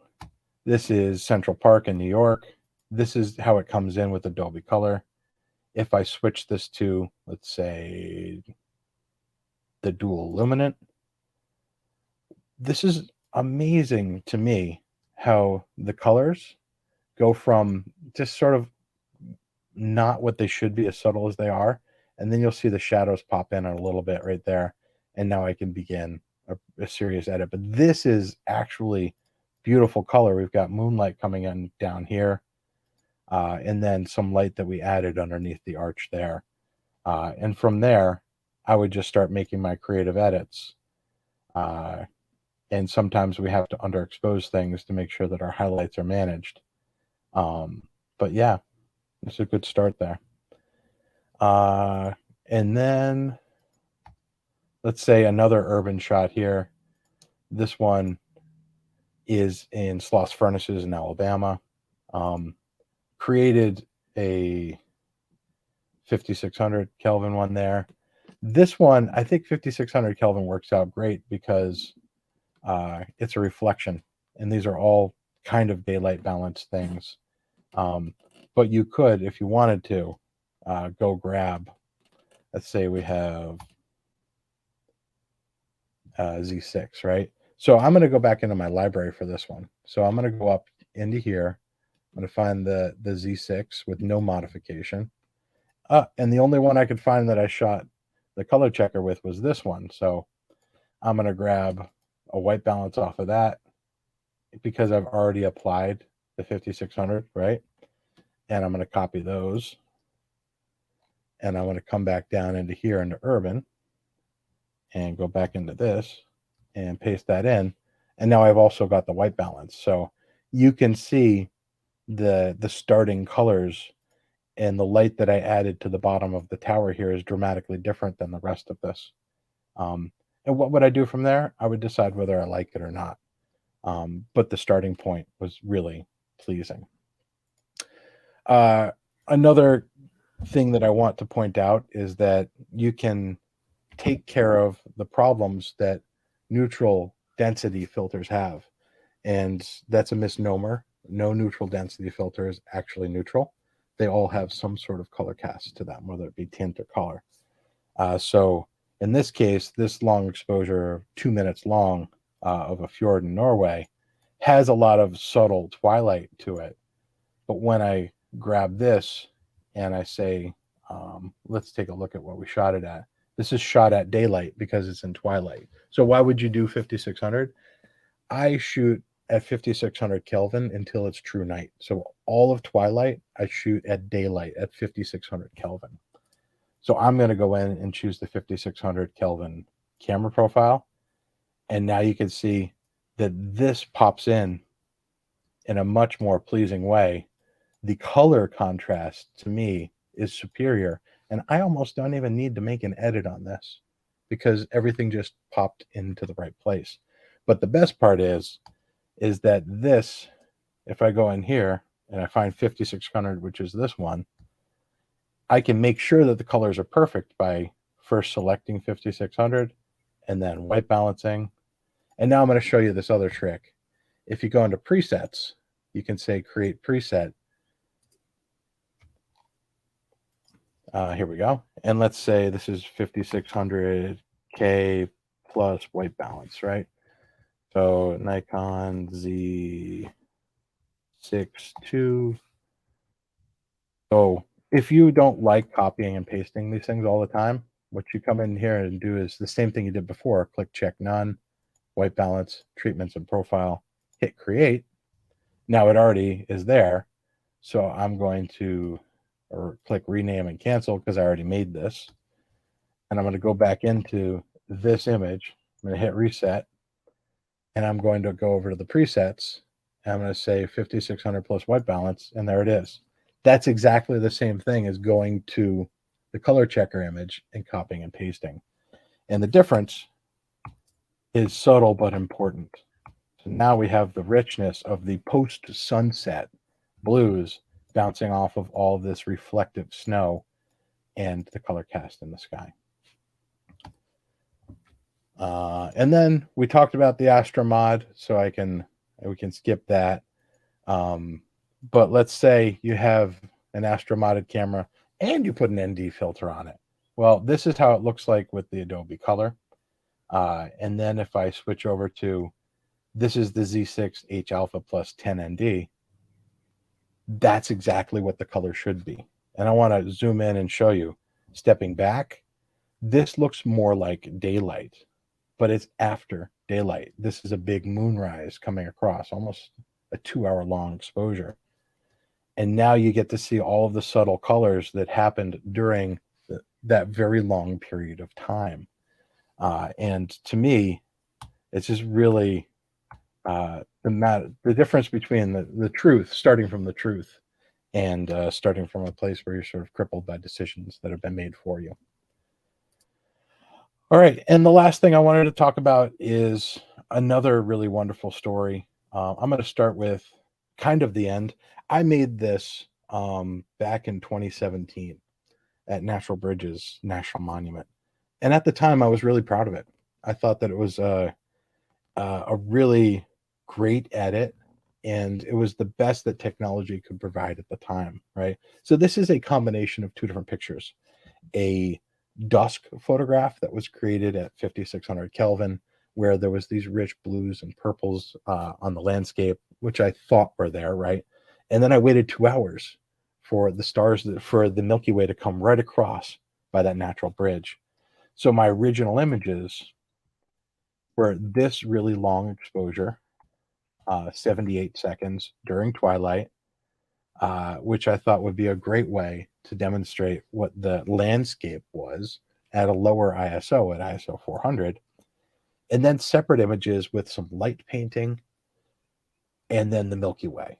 this is Central Park in New York. This is how it comes in with Adobe Color. If I switch this to, let's say, the dual illuminant, this is amazing to me how the colors go from just sort of not what they should be, as subtle as they are, and then you'll see the shadows pop in a little bit right there. And now I can begin a serious edit. But this is actually beautiful color. We've got moonlight coming in down here, and then some light that we added underneath the arch there. And from there, I would just start making my creative edits. And sometimes we have to underexpose things to make sure that our highlights are managed. But yeah, it's a good start there. And then let's say another urban shot here. This one is in Sloss Furnaces in Alabama. Created a 5600 Kelvin one there. This one, I think 5600 Kelvin works out great because it's a reflection, and these are all kind of daylight balance things. But you could, if you wanted to, go grab, let's say we have Z6, right? So I'm going to go back into my library for this one. So I'm going to go up into here. I'm going to find the Z6 with no modification. And the only one I could find that I shot the color checker with was this one. So I'm going to grab a white balance off of that because I've already applied the 5600, right? And I'm going to copy those. And I'm going to come back down into here into urban and go back into this and paste that in. And now I've also got the white balance. So you can see the starting colors, and the light that I added to the bottom of the tower here is dramatically different than the rest of this. And what would I do from there? I would decide whether I like it or not. But the starting point was really pleasing. Another thing that I want to point out is that you can take care of the problems that neutral density filters have. And that's a misnomer. No neutral density filter is actually neutral. They all have some sort of color cast to them, whether it be tint or color. So in this case, this long exposure, 2 minutes long, of a fjord in Norway has a lot of subtle twilight to it. But when I grab this and I say, let's take a look at what we shot it at. This is shot at daylight because it's in twilight. So why would you do 5600? I shoot at 5600 Kelvin until it's true night. So all of twilight, I shoot at daylight at 5600 Kelvin. So I'm going to go in and choose the 5600 Kelvin camera profile. And now you can see that this pops in a much more pleasing way. The color contrast to me is superior. And I almost don't even need to make an edit on this because everything just popped into the right place. But the best part is that this, if I go in here and I find 5600, which is this one, I can make sure that the colors are perfect by first selecting 5600 and then white balancing. And now I'm going to show you this other trick. If you go into presets, you can say create preset. Here we go. And let's say this is 5600K plus white balance, right? So Nikon Z6 II. So if you don't like copying and pasting these things all the time, what you come in here and do is the same thing you did before. Click check none, white balance, treatments and profile, hit create. Now it already is there. So I'm going to click rename and cancel because I already made this. And I'm going to go back into this image. I'm going to hit reset. And I'm going to go over to the presets. And I'm going to say 5600 plus white balance. And there it is. That's exactly the same thing as going to the color checker image and copying and pasting. And the difference is subtle but important. So now we have the richness of the post-sunset blues bouncing off of all this reflective snow and the color cast in the sky. And then we talked about the Astra mod, so we can skip that. But let's say you have an Astra modded camera and you put an ND filter on it. Well, this is how it looks like with the Adobe Color. And then if I switch over to, this is the Z6 H Alpha plus 10 ND, that's exactly what the color should be. And I want to zoom in and show you. Stepping back, this looks more like daylight, but it's after daylight. This is a big moonrise coming across, almost a 2 hour long exposure. And now you get to see all of the subtle colors that happened during that very long period of time. And to me, it's just really the difference between the truth, starting from the truth, and starting from a place where you're sort of crippled by decisions that have been made for you. All right, and the last thing I wanted to talk about is another really wonderful story. I'm going to start with kind of the end. I made this back in 2017 at Natural Bridges National Monument, and at the time, I was really proud of it. I thought that it was a really great edit, and it was the best that technology could provide at the time, right? So this is a combination of two different pictures: a dusk photograph that was created at 5600 Kelvin, where there was these rich blues and purples on the landscape, which I thought were there, right? And then I waited 2 hours for the stars, for the Milky Way to come right across by that natural bridge. So my original images were this really long exposure, 78 seconds during twilight, which I thought would be a great way to demonstrate what the landscape was at a lower ISO, at ISO 400, and then separate images with some light painting and then the Milky Way.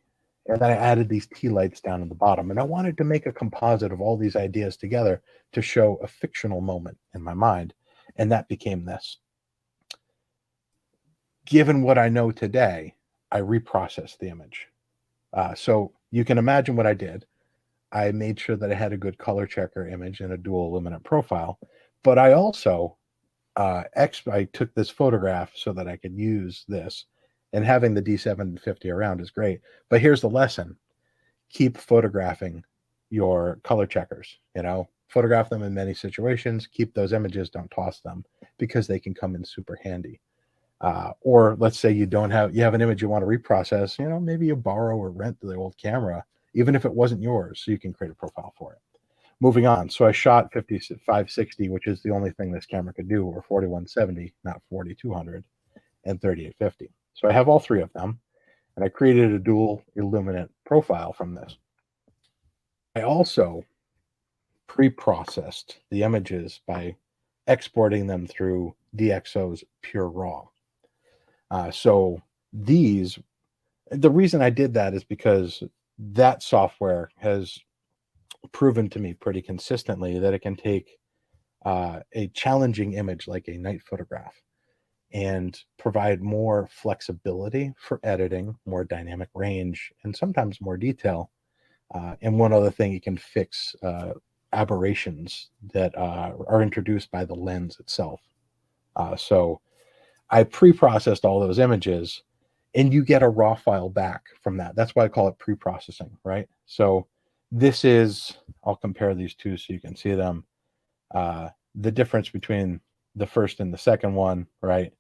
And then I added these tea lights down at the bottom. And I wanted to make a composite of all these ideas together to show a fictional moment in my mind. And that became this. Given what I know today, I reprocessed the image. So you can imagine what I did. I made sure that I had a good color checker image and a dual luminant profile, but I also I took this photograph so that I could use this, and having the D750 around is great. But here's the lesson: keep photographing your color checkers. Photograph them in many situations. Keep those images. Don't toss them, because they can come in super handy. Or let's say you have an image you want to reprocess. Maybe you borrow or rent the old camera, even if it wasn't yours, so you can create a profile for it. Moving on. So I shot 5560, which is the only thing this camera could do, or 4170, not 4200, and 3850. So I have all three of them, and I created a dual illuminant profile from this. I also pre-processed the images by exporting them through DxO's Pure Raw. So the reason I did that is because that software has proven to me pretty consistently that it can take a challenging image like a night photograph and provide more flexibility for editing, more dynamic range, and sometimes more detail. And one other thing, you can fix aberrations that are introduced by the lens itself. So I pre-processed all those images, and you get a raw file back from that. That's why I call it pre-processing, right? So I'll compare these two so you can see them. The difference between the first and the second one, right?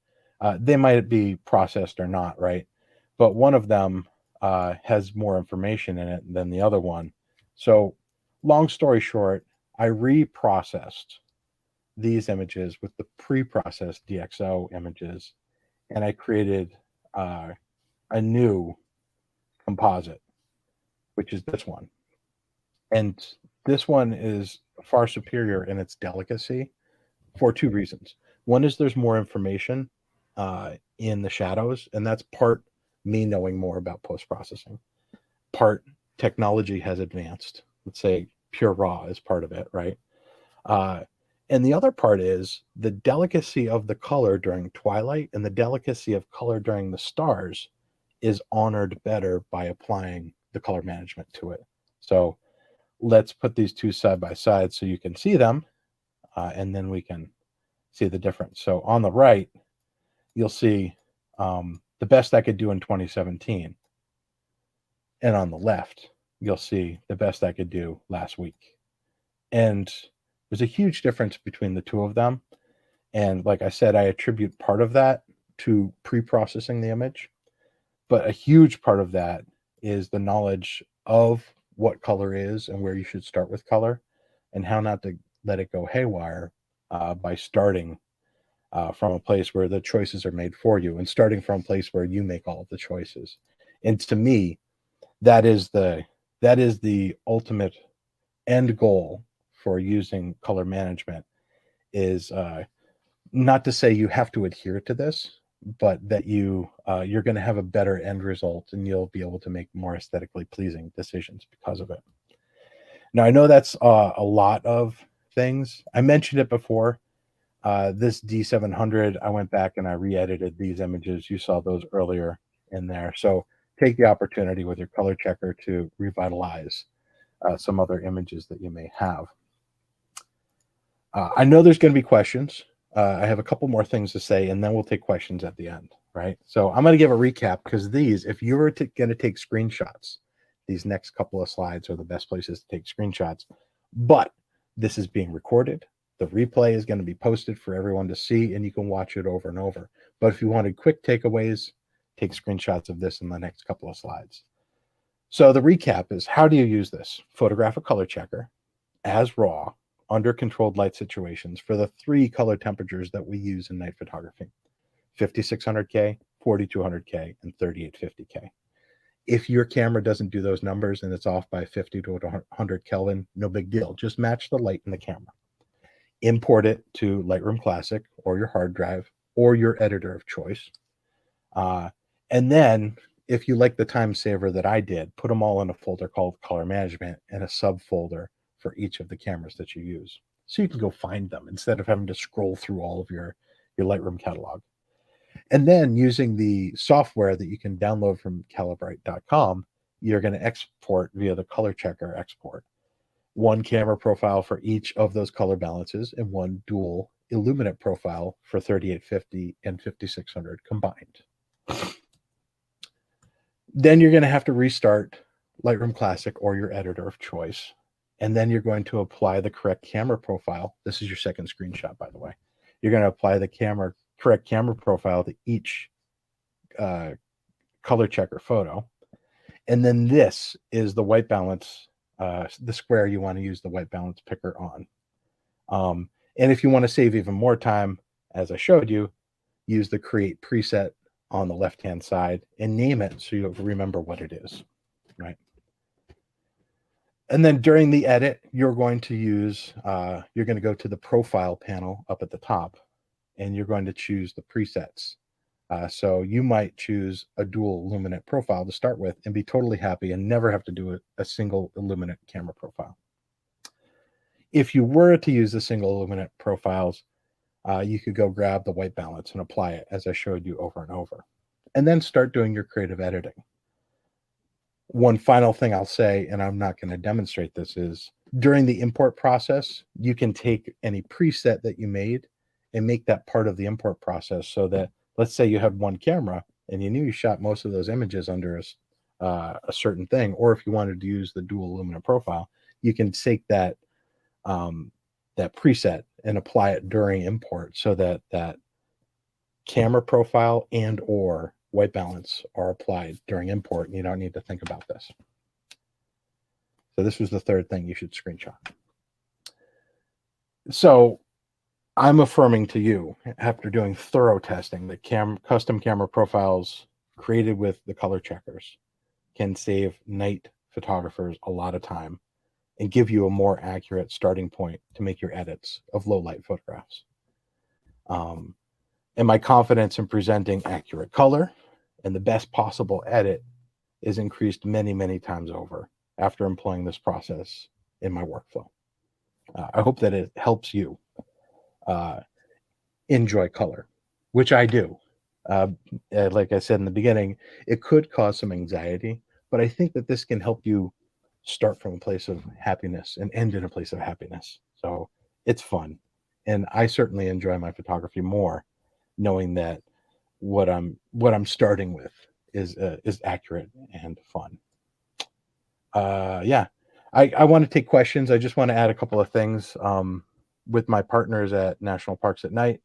They might be processed or not, right? But one of them has more information in it than the other one. So long story short, I reprocessed these images with the pre-processed DxO images, and I created a new composite, which is this one. And this one is far superior in its delicacy for two reasons. One is there's more information in the shadows, and that's part me knowing more about post-processing. Part technology has advanced. Let's say Pure Raw is part of it, right? And the other part is the delicacy of the color during twilight and the delicacy of color during the stars is honored better by applying the color management to it. So let's put these two side by side so you can see them, and then we can see the difference. So on the right, you'll see the best I could do in 2017. And on the left, you'll see the best I could do last week. And there's a huge difference between the two of them. And like I said, I attribute part of that to pre-processing the image, but a huge part of that is the knowledge of what color is and where you should start with color, and how not to let it go haywire by starting from a place where the choices are made for you and starting from a place where you make all of the choices. And to me, that is the ultimate end goal for using color management is not to say you have to adhere to this, but that you're going to have a better end result and you'll be able to make more aesthetically pleasing decisions because of it. Now, I know that's a lot of things. I mentioned it before. This D700, I went back and I re-edited these images. You saw those earlier in there. So take the opportunity with your color checker to revitalize some other images that you may have. I know there's going to be questions. I have a couple more things to say, and then we'll take questions at the end, right? So I'm going to give a recap because these, if you were going to take screenshots, these next couple of slides are the best places to take screenshots. But this is being recorded. The replay is going to be posted for everyone to see, and you can watch it over and over. But if you wanted quick takeaways, take screenshots of this in the next couple of slides. So the recap is, how do you use this? Photograph a color checker as raw under controlled light situations for the 3 color temperatures that we use in night photography: 5600K, 4200K, and 3850K. If your camera doesn't do those numbers and it's off by 50 to 100 Kelvin, no big deal. Just match the light in the camera. Import it to Lightroom Classic or your hard drive or your editor of choice. And then, if you like the time saver that I did, put them all in a folder called Color Management and a subfolder for each of the cameras that you use. So you can go find them instead of having to scroll through all of your Lightroom catalog. And then using the software that you can download from Calibrite.com, you're going to export via the color checker export. 1 camera profile for each of those color balances and 1 dual illuminate profile for 3850 and 5600 combined. Then you're going to have to restart Lightroom Classic or your editor of choice. And then you're going to apply the correct camera profile. This is your second screenshot, by the way. You're going to apply the correct camera profile to each color checker photo. And then this is the white balance, the square you want to use the white balance picker on. And if you want to save even more time, as I showed you, use the create preset on the left-hand side and name it so you'll remember what it is, right? And then during the edit, you're going to use, you're going to go to the profile panel up at the top, and you're going to choose the presets. So you might choose a dual illuminate profile to start with and be totally happy and never have to do a single illuminate camera profile. If you were to use the single illuminate profiles, you could go grab the white balance and apply it as I showed you over and over, and then start doing your creative editing. One final thing I'll say, and I'm not going to demonstrate this, is during the import process, you can take any preset that you made and make that part of the import process so that, let's say you had 1 camera and you knew you shot most of those images under a certain thing, or if you wanted to use the dual illuminate profile, you can take that that preset and apply it during import so that that camera profile and or white balance are applied during import, and you don't need to think about this. So this was the third thing you should screenshot. So I'm affirming to you, after doing thorough testing, that custom camera profiles created with the color checkers can save night photographers a lot of time and give you a more accurate starting point to make your edits of low light photographs. And my confidence in presenting accurate color and the best possible edit is increased many, many times over after employing this process in my workflow. I hope that it helps you enjoy color, which I do. Like I said in the beginning, it could cause some anxiety, but I think that this can help you start from a place of happiness and end in a place of happiness. So it's fun. And I certainly enjoy my photography more knowing that what I'm starting with is accurate and fun. Yeah, I want to take questions. I just want to add a couple of things. With my partners at National Parks at Night,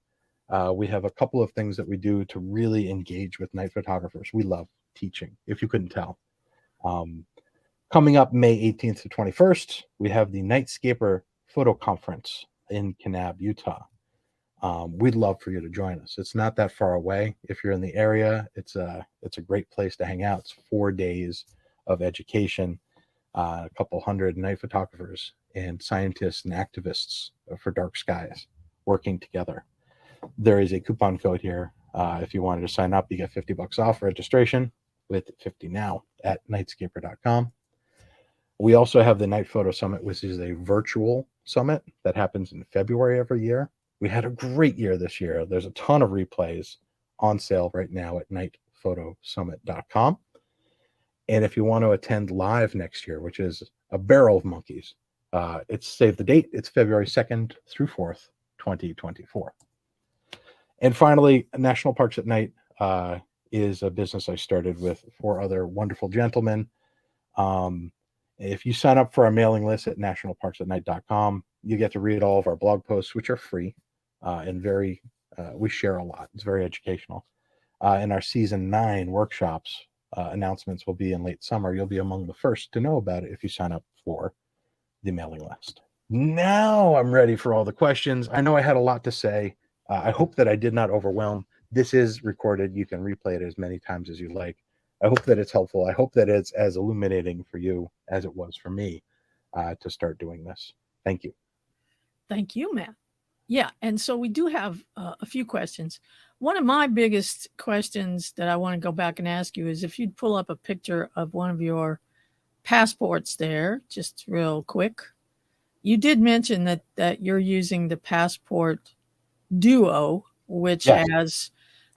we have a couple of things that we do to really engage with night photographers. We love teaching, if you couldn't tell. Coming up May 18th to 21st, we have the Nightscaper photo conference in Kanab, Utah. We'd love for you to join us. It's not that far away. If you're in the area, it's a great place to hang out. It's 4 days of education, a couple hundred night photographers and scientists and activists for dark skies working together. There is a coupon code here. If you wanted to sign up, you get $50 off registration with 50 now at nightscaper.com. We also have the Night Photo Summit, which is a virtual summit that happens in February every year. We had a great year this year. There's a ton of replays on sale right now at nightphotosummit.com. And if you want to attend live next year, which is a barrel of monkeys, it's save the date. It's February 2nd through 4th, 2024. And finally, National Parks at Night is a business I started with 4 other wonderful gentlemen. If you sign up for our mailing list at nationalparksatnight.com, you get to read all of our blog posts, which are free and we share a lot. It's very educational. And our season 9 workshops announcements will be in late summer. You'll be among the first to know about it if you sign up for the mailing list. Now I'm ready for all the questions. I know I had a lot to say. I hope that I did not overwhelm. This is recorded. You can replay it as many times as you like. I hope that it's helpful. I hope that it's as illuminating for you as it was for me to start doing this. Thank you. Thank you, Matt. Yeah, and so we do have a few questions. One of my biggest questions that I want to go back and ask you is if you'd pull up a picture of one of your passports there, just real quick. You did mention that you're using the Passport Duo, which has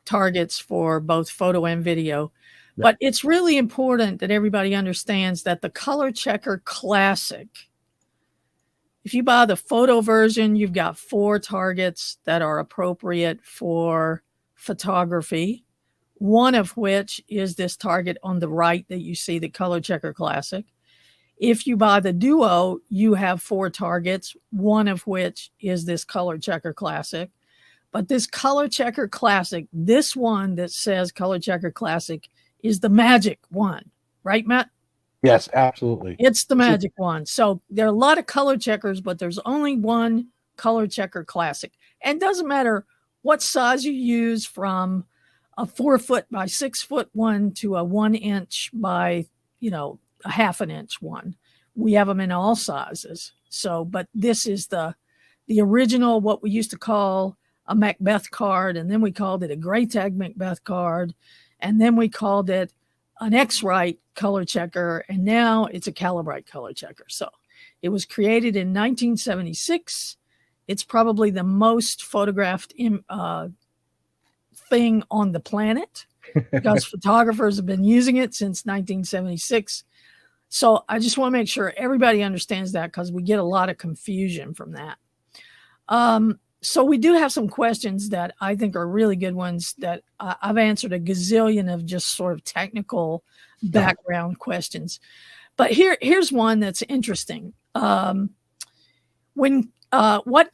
targets for both photo and video. Yeah. But it's really important that everybody understands that the Color Checker Classic, if you buy the photo version, you've got 4 targets that are appropriate for photography, one of which is this target on the right that you see, the Color Checker Classic. If you buy the Duo, you have 4 targets, one of which is this Color Checker Classic. But this Color Checker Classic, this one that says Color Checker Classic, is the magic one, right, Matt? Yes, absolutely. It's the magic one. So there are a lot of color checkers, but there's only one Color Checker Classic. And it doesn't matter what size you use, from a 4-foot by 6-foot one to a 1-inch by, a half an inch one. We have them in all sizes. So, but this is the original, what we used to call a Macbeth card. And then we called it a gray tag Macbeth card. And then we called it an X-Rite color checker, and now it's a Calibrite color checker. So it was created in 1976. It's probably the most photographed thing on the planet because photographers have been using it since 1976. So I just want to make sure everybody understands that, because we get a lot of confusion from that. So we do have some questions that I think are really good ones that I've answered a gazillion of just sort of technical background questions. But here's one that's interesting. What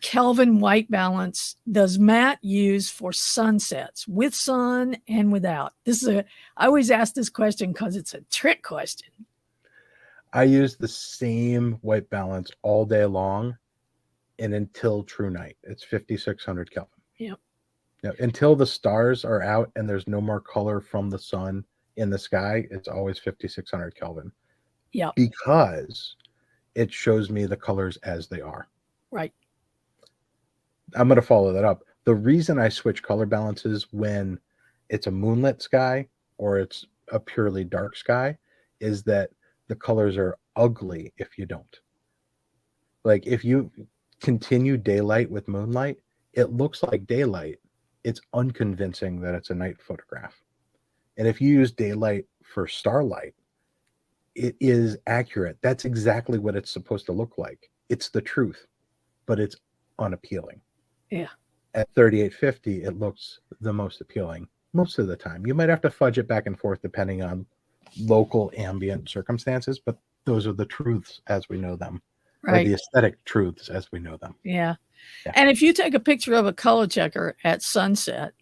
Kelvin white balance does Matt use for sunsets, with sun and without? I always ask this question because it's a trick question. I use the same white balance all day long. And until true night, it's 5,600 Kelvin. Yep. Until the stars are out and there's no more color from the sun in the sky, it's always 5,600 Kelvin. Yeah. Because it shows me the colors as they are. Right. I'm going to follow that up. The reason I switch color balances when it's a moonlit sky or it's a purely dark sky is that the colors are ugly if you don't. Like if you continue daylight with moonlight, it looks like daylight. It's unconvincing that it's a night photograph. And if you use daylight for starlight, it is accurate. That's exactly what it's supposed to look like. It's the truth, but it's unappealing. Yeah. At 3850, it looks the most appealing most of the time. You might have to fudge it back and forth depending on local ambient circumstances, but those are the truths as we know them. Right. Or the aesthetic truths as we know them. Yeah. And if you take a picture of a color checker at sunset,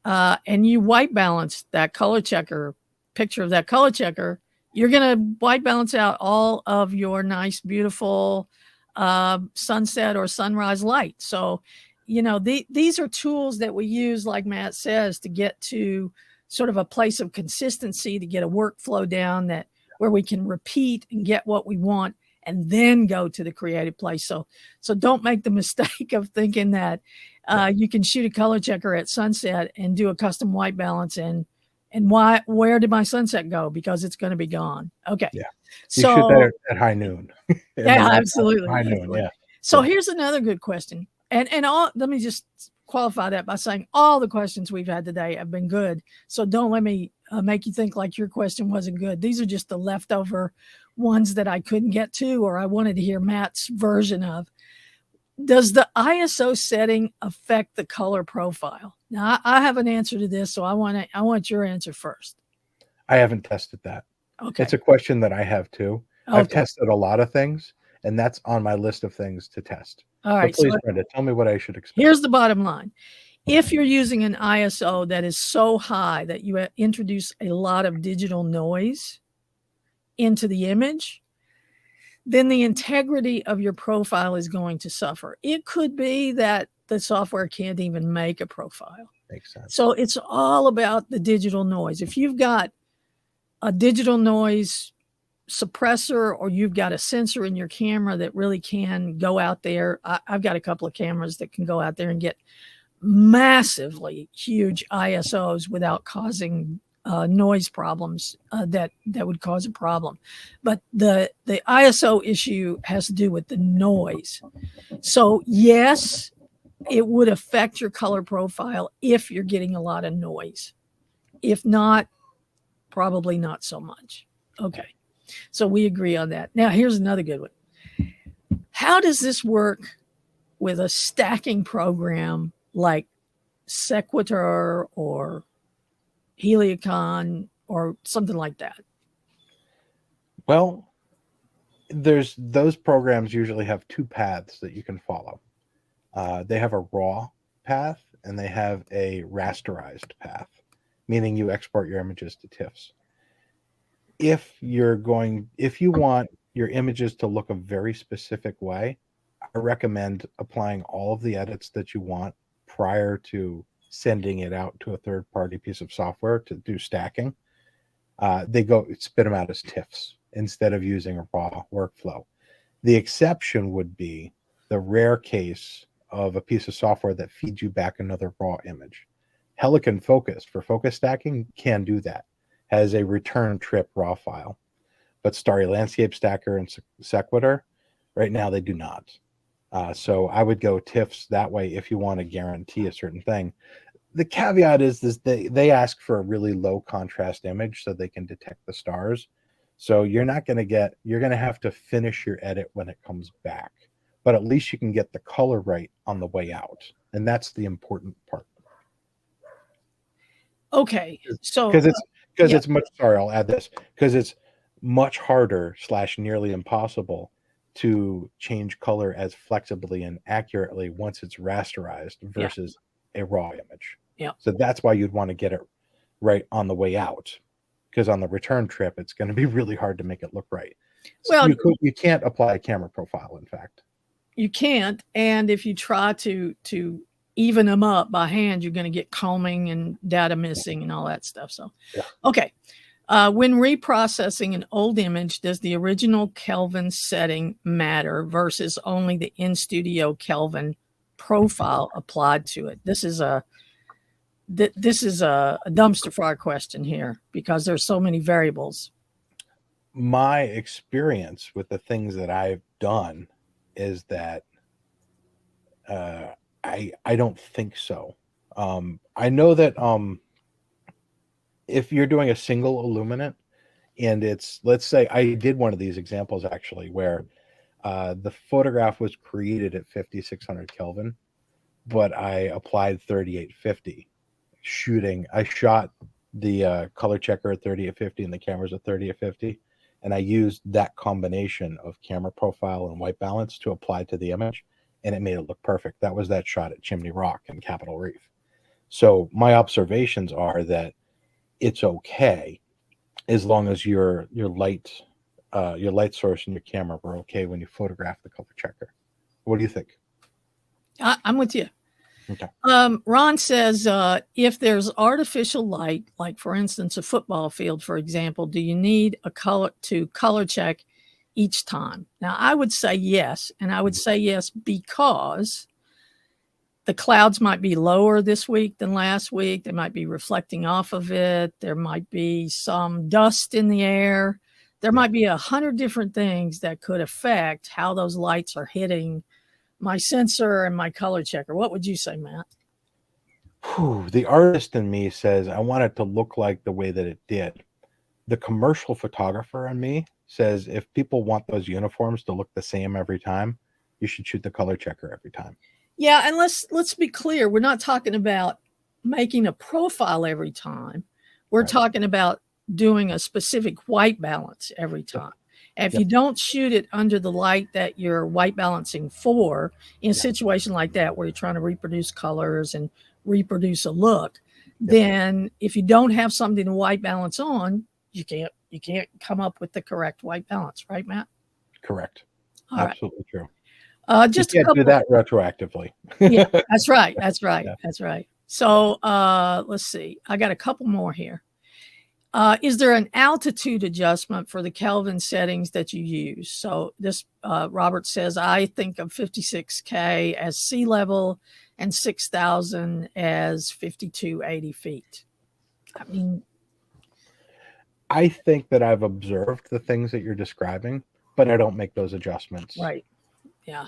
and you white balance that color checker, picture of that color checker, you're going to white balance out all of your nice, beautiful sunset or sunrise light. So, these are tools that we use, like Matt says, to get to sort of a place of consistency, to get a workflow down where we can repeat and get what we want and then go to the creative place. So don't make the mistake of thinking that you can shoot a color checker at sunset and do a custom white balance where did my sunset go? Because it's going to be gone. Okay. Yeah. You So shoot that at high noon. yeah, absolutely. High noon, yeah. So here's another good question. And let me just qualify that by saying all the questions we've had today have been good. So don't let me make you think like your question wasn't good. These are just the leftover ones that I couldn't get to, or I wanted to hear Matt's version of. Does the ISO setting affect the color profile? Now, I have an answer to this, so I want your answer first. I haven't tested that. Okay. It's a question that I have too. Okay. I've tested a lot of things, and that's on my list of things to test. All right. So please, Brenda, tell me what I should expect. Here's the bottom line. If you're using an ISO that is so high that you introduce a lot of digital noise into the image, then the integrity of your profile is going to suffer. It could be that the software can't even make a profile. Makes sense. So it's all about the digital noise. If you've got a digital noise suppressor, or you've got a sensor in your camera that really can go out there. I've got a couple of cameras that can go out there and get massively huge ISOs without causing noise problems that would cause a problem. But the ISO issue has to do with the noise. So yes, it would affect your color profile if you're getting a lot of noise. If not, probably not so much. Okay. So we agree on that. Now, here's another good one. How does this work with a stacking program like Sequitur or Heliocon or something like that? Well, those programs usually have two paths that you can follow. They have a raw path and they have a rasterized path, meaning you export your images to TIFFs. If you want your images to look a very specific way, I recommend applying all of the edits that you want prior to sending it out to a third-party piece of software to do stacking. They spit them out as TIFFs instead of using a raw workflow. The exception would be the rare case of a piece of software that feeds you back another raw image. Helicon Focus for focus stacking can do that. Has a return trip raw file, but Starry Landscape Stacker and Sequitur, right now they do not. So I would go TIFFs that way if you want to guarantee a certain thing. The caveat is they ask for a really low contrast image so they can detect the stars. So you're going to have to finish your edit when it comes back, but at least you can get the color right on the way out. And that's the important part. Okay. So I'll add this, because it's much harder / nearly impossible to change color as flexibly and accurately once it's rasterized versus a raw image. Yeah. So that's why you'd want to get it right on the way out, because on the return trip, it's going to be really hard to make it look right. Well, you can't apply a camera profile, in fact. You can't. And if you try to even them up by hand, you're going to get combing and data missing and all that stuff. So, Okay. When reprocessing an old image, does the original Kelvin setting matter versus only the in-studio Kelvin profile applied to it? This is a dumpster fire question here because there's so many variables. My experience with the things that I've done is that I don't think so. I know that if you're doing a single illuminant and let's say I did one of these examples actually where the photograph was created at 5600 Kelvin, but I applied 3850 shooting. I shot the color checker at 3850 and the cameras at 3850. And I used that combination of camera profile and white balance to apply to the image, and it made it look perfect. That was that shot at Chimney Rock and Capitol Reef. So my observations are that it's okay as long as your light your light source and your camera were okay when you photograph the color checker. What do you think? I'm with you. Okay. Ron says, if there's artificial light, like for instance, a football field, for example, do you need a color check each time? Now, I would say yes. And I would say yes because the clouds might be lower this week than last week. They might be reflecting off of it. There might be some dust in the air. There might be 100 different things that could affect how those lights are hitting my sensor and my color checker. What would you say, Matt? The artist in me says I want it to look like the way that it did. The commercial photographer in me says if people want those uniforms to look the same every time, you should shoot the color checker every time. Yeah, and let's be clear. We're not talking about making a profile every time. We're talking about doing a specific white balance every time. If you don't shoot it under the light that you're white balancing for, in a situation like that where you're trying to reproduce colors and reproduce a look, then if you don't have something to white balance on, you can't come up with the correct white balance, right, Matt? Correct. All Absolutely true. Just you can't do that retroactively. Yeah, that's right. That's right. Yeah. That's right. So let's see. I got a couple more here. Is there an altitude adjustment for the Kelvin settings that you use? So this Robert says, I think of 56K as sea level and 6,000 as 5,280 feet. I mean, I think that I've observed the things that you're describing, but I don't make those adjustments. Right. Yeah.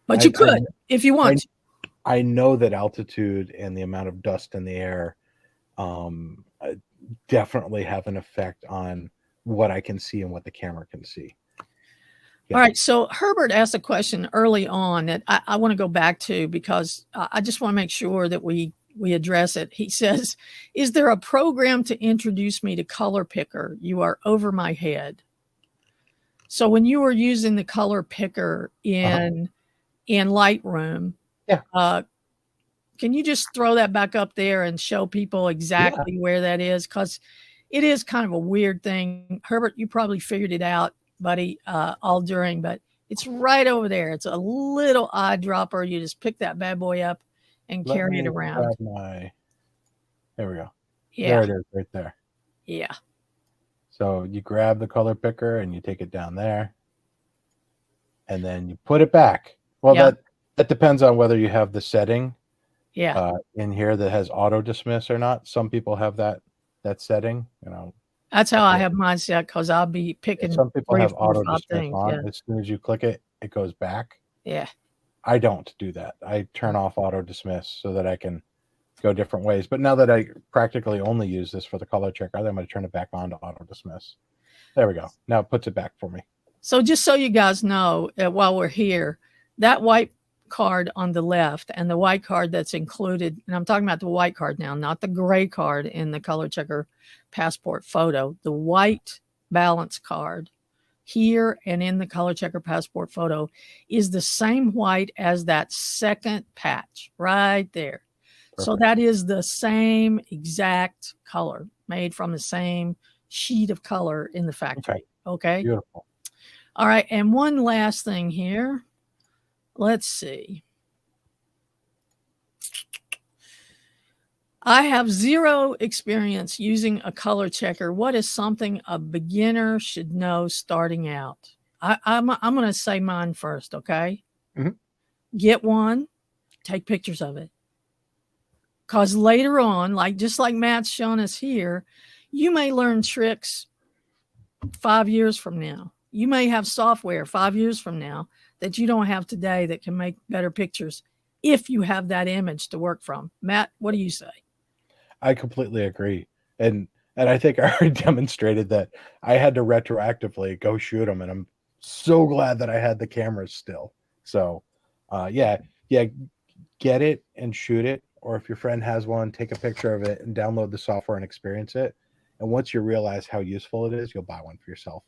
But you could if you want. I know that altitude and the amount of dust in the air definitely have an effect on what I can see and what the camera can see. Yeah. All right. So Herbert asked a question early on that I want to go back to because I just want to make sure that we address it. He says, is there a program to introduce me to Color Picker? You are over my head. So when you were using the Color Picker in Lightroom, can you just throw that back up there and show people exactly where that is? Because it is kind of a weird thing. Herbert, you probably figured it out, buddy, all during, but it's right over there. It's a little eyedropper. You just pick that bad boy up and carry it around. There we go. Yeah. There it is right there. Yeah. So you grab the color picker and you take it down there and then you put it back. Well, that depends on whether you have the setting in here that has auto dismiss or not. Some people have that setting, you know. That's how I have mine set because I'll be picking. Some people have auto dismiss things, on. As soon as you click it, it goes back. Yeah. I don't do that. I turn off auto dismiss so that I can go different ways. But now that I practically only use this for the color checker, I'm going to turn it back on to auto dismiss. There we go. Now it puts it back for me. So just so you guys know, while we're here, that white card on the left and the white card that's included, and I'm talking about the white card now, not the gray card in the color checker passport photo, the white balance card here and in the color checker passport photo is the same white as that second patch right there. Perfect. So that is the same exact color made from the same sheet of color in the factory. Okay. Beautiful. All right. And one last thing here. Let's see. I have zero experience using a color checker. What is something a beginner should know starting out? I'm going to say mine first, okay? Mm-hmm. Get one, take pictures of it. Because later on, just like Matt's shown us here, you may learn tricks 5 years from now. You may have software 5 years from now that you don't have today that can make better pictures if you have that image to work from. Matt, what do you say? I completely agree. And I think I already demonstrated that I had to retroactively go shoot them. And I'm so glad that I had the cameras still. So, get it and shoot it. Or if your friend has one, take a picture of it and download the software and experience it. And once you realize how useful it is, you'll buy one for yourself.